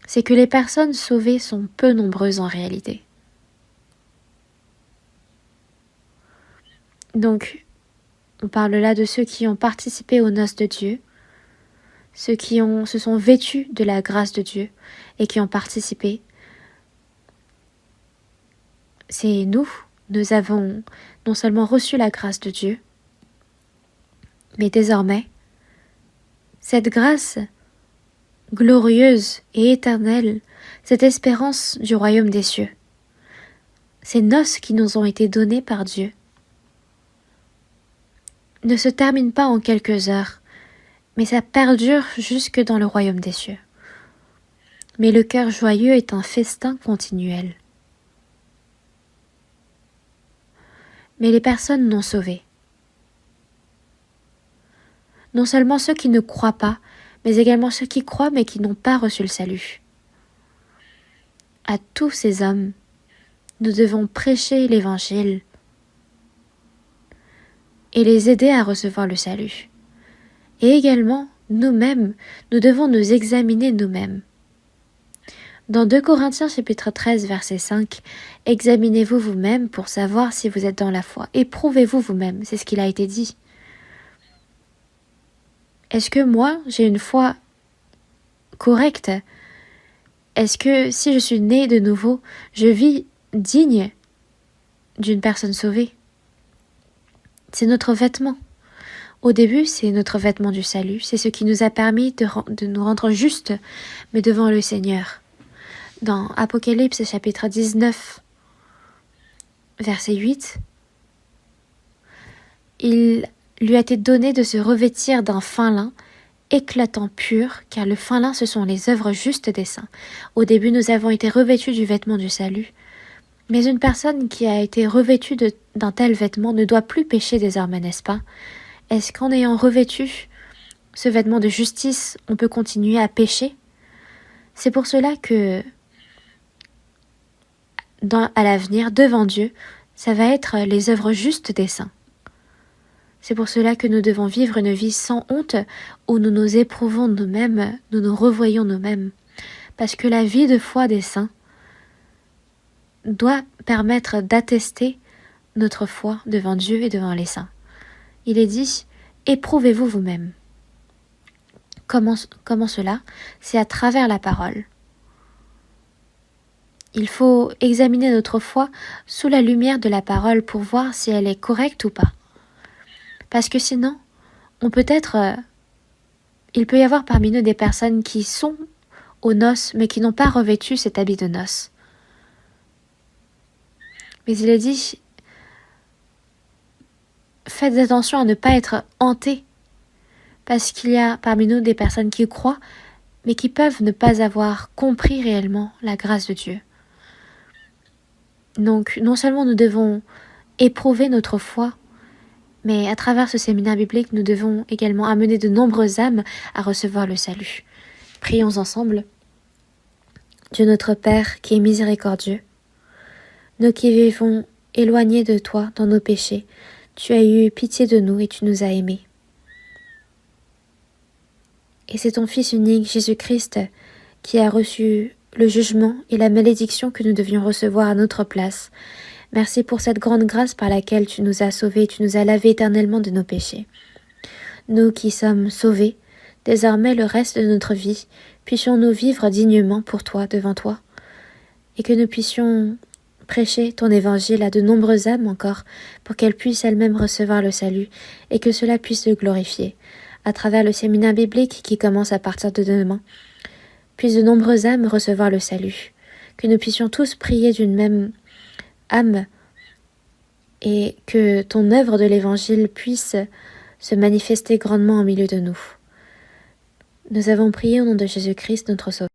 C'est que les personnes sauvées sont peu nombreuses en réalité. Donc, on parle là de ceux qui ont participé aux noces de Dieu, ceux qui se sont vêtus de la grâce de Dieu et qui ont participé. C'est nous avons non seulement reçu la grâce de Dieu, mais désormais, cette grâce glorieuse et éternelle, cette espérance du royaume des cieux, ces noces qui nous ont été données par Dieu, ne se terminent pas en quelques heures, mais ça perdure jusque dans le royaume des cieux. Mais le cœur joyeux est un festin continuel. Mais les personnes non sauvées, non seulement ceux qui ne croient pas, mais également ceux qui croient mais qui n'ont pas reçu le salut. À tous ces hommes, nous devons prêcher l'évangile et les aider à recevoir le salut. Et également, nous-mêmes, nous devons nous examiner nous-mêmes. Dans 2 Corinthiens chapitre 13 verset 5, « Examinez-vous vous-même pour savoir si vous êtes dans la foi. Éprouvez-vous vous-même. » C'est ce qu'il a été dit. Est-ce que moi, j'ai une foi correcte? Est-ce que si je suis née de nouveau, je vis digne d'une personne sauvée? C'est notre vêtement. Au début, c'est notre vêtement du salut. C'est ce qui nous a permis de nous rendre justes, mais devant le Seigneur. Dans Apocalypse chapitre 19, verset 8, il lui a été donné de se revêtir d'un fin lin, éclatant pur, car le fin lin, ce sont les œuvres justes des saints. Au début, nous avons été revêtus du vêtement du salut, mais une personne qui a été revêtue d'un tel vêtement ne doit plus pécher désormais, n'est-ce pas? Est-ce qu'en ayant revêtu ce vêtement de justice, on peut continuer à pécher? C'est pour cela que, à l'avenir, devant Dieu, ça va être les œuvres justes des saints. C'est pour cela que nous devons vivre une vie sans honte, où nous nous éprouvons nous-mêmes, nous nous revoyons nous-mêmes. Parce que la vie de foi des saints doit permettre d'attester notre foi devant Dieu et devant les saints. Il est dit, éprouvez-vous vous-même. Comment cela? C'est à travers la parole. Il faut examiner notre foi sous la lumière de la parole pour voir si elle est correcte ou pas. Parce que sinon, il peut y avoir parmi nous des personnes qui sont aux noces, mais qui n'ont pas revêtu cet habit de noces. Mais il est dit, faites attention à ne pas être hantés, parce qu'il y a parmi nous des personnes qui croient, mais qui peuvent ne pas avoir compris réellement la grâce de Dieu. Donc, non seulement nous devons éprouver notre foi, mais à travers ce séminaire biblique, nous devons également amener de nombreuses âmes à recevoir le salut. Prions ensemble. Dieu notre Père, qui est miséricordieux, nous qui vivons éloignés de toi dans nos péchés, tu as eu pitié de nous et tu nous as aimés. Et c'est ton Fils unique, Jésus-Christ, qui a reçu le jugement et la malédiction que nous devions recevoir à notre place. Merci pour cette grande grâce par laquelle tu nous as sauvés, tu nous as lavés éternellement de nos péchés. Nous qui sommes sauvés, désormais le reste de notre vie, puissions-nous vivre dignement pour toi, devant toi, et que nous puissions prêcher ton évangile à de nombreuses âmes encore, pour qu'elles puissent elles-mêmes recevoir le salut, et que cela puisse le glorifier. À travers le séminaire biblique qui commence à partir de demain, puissent de nombreuses âmes recevoir le salut, que nous puissions tous prier d'une même âme, et que ton œuvre de l'évangile puisse se manifester grandement au milieu de nous. Nous avons prié au nom de Jésus-Christ, notre Sauveur.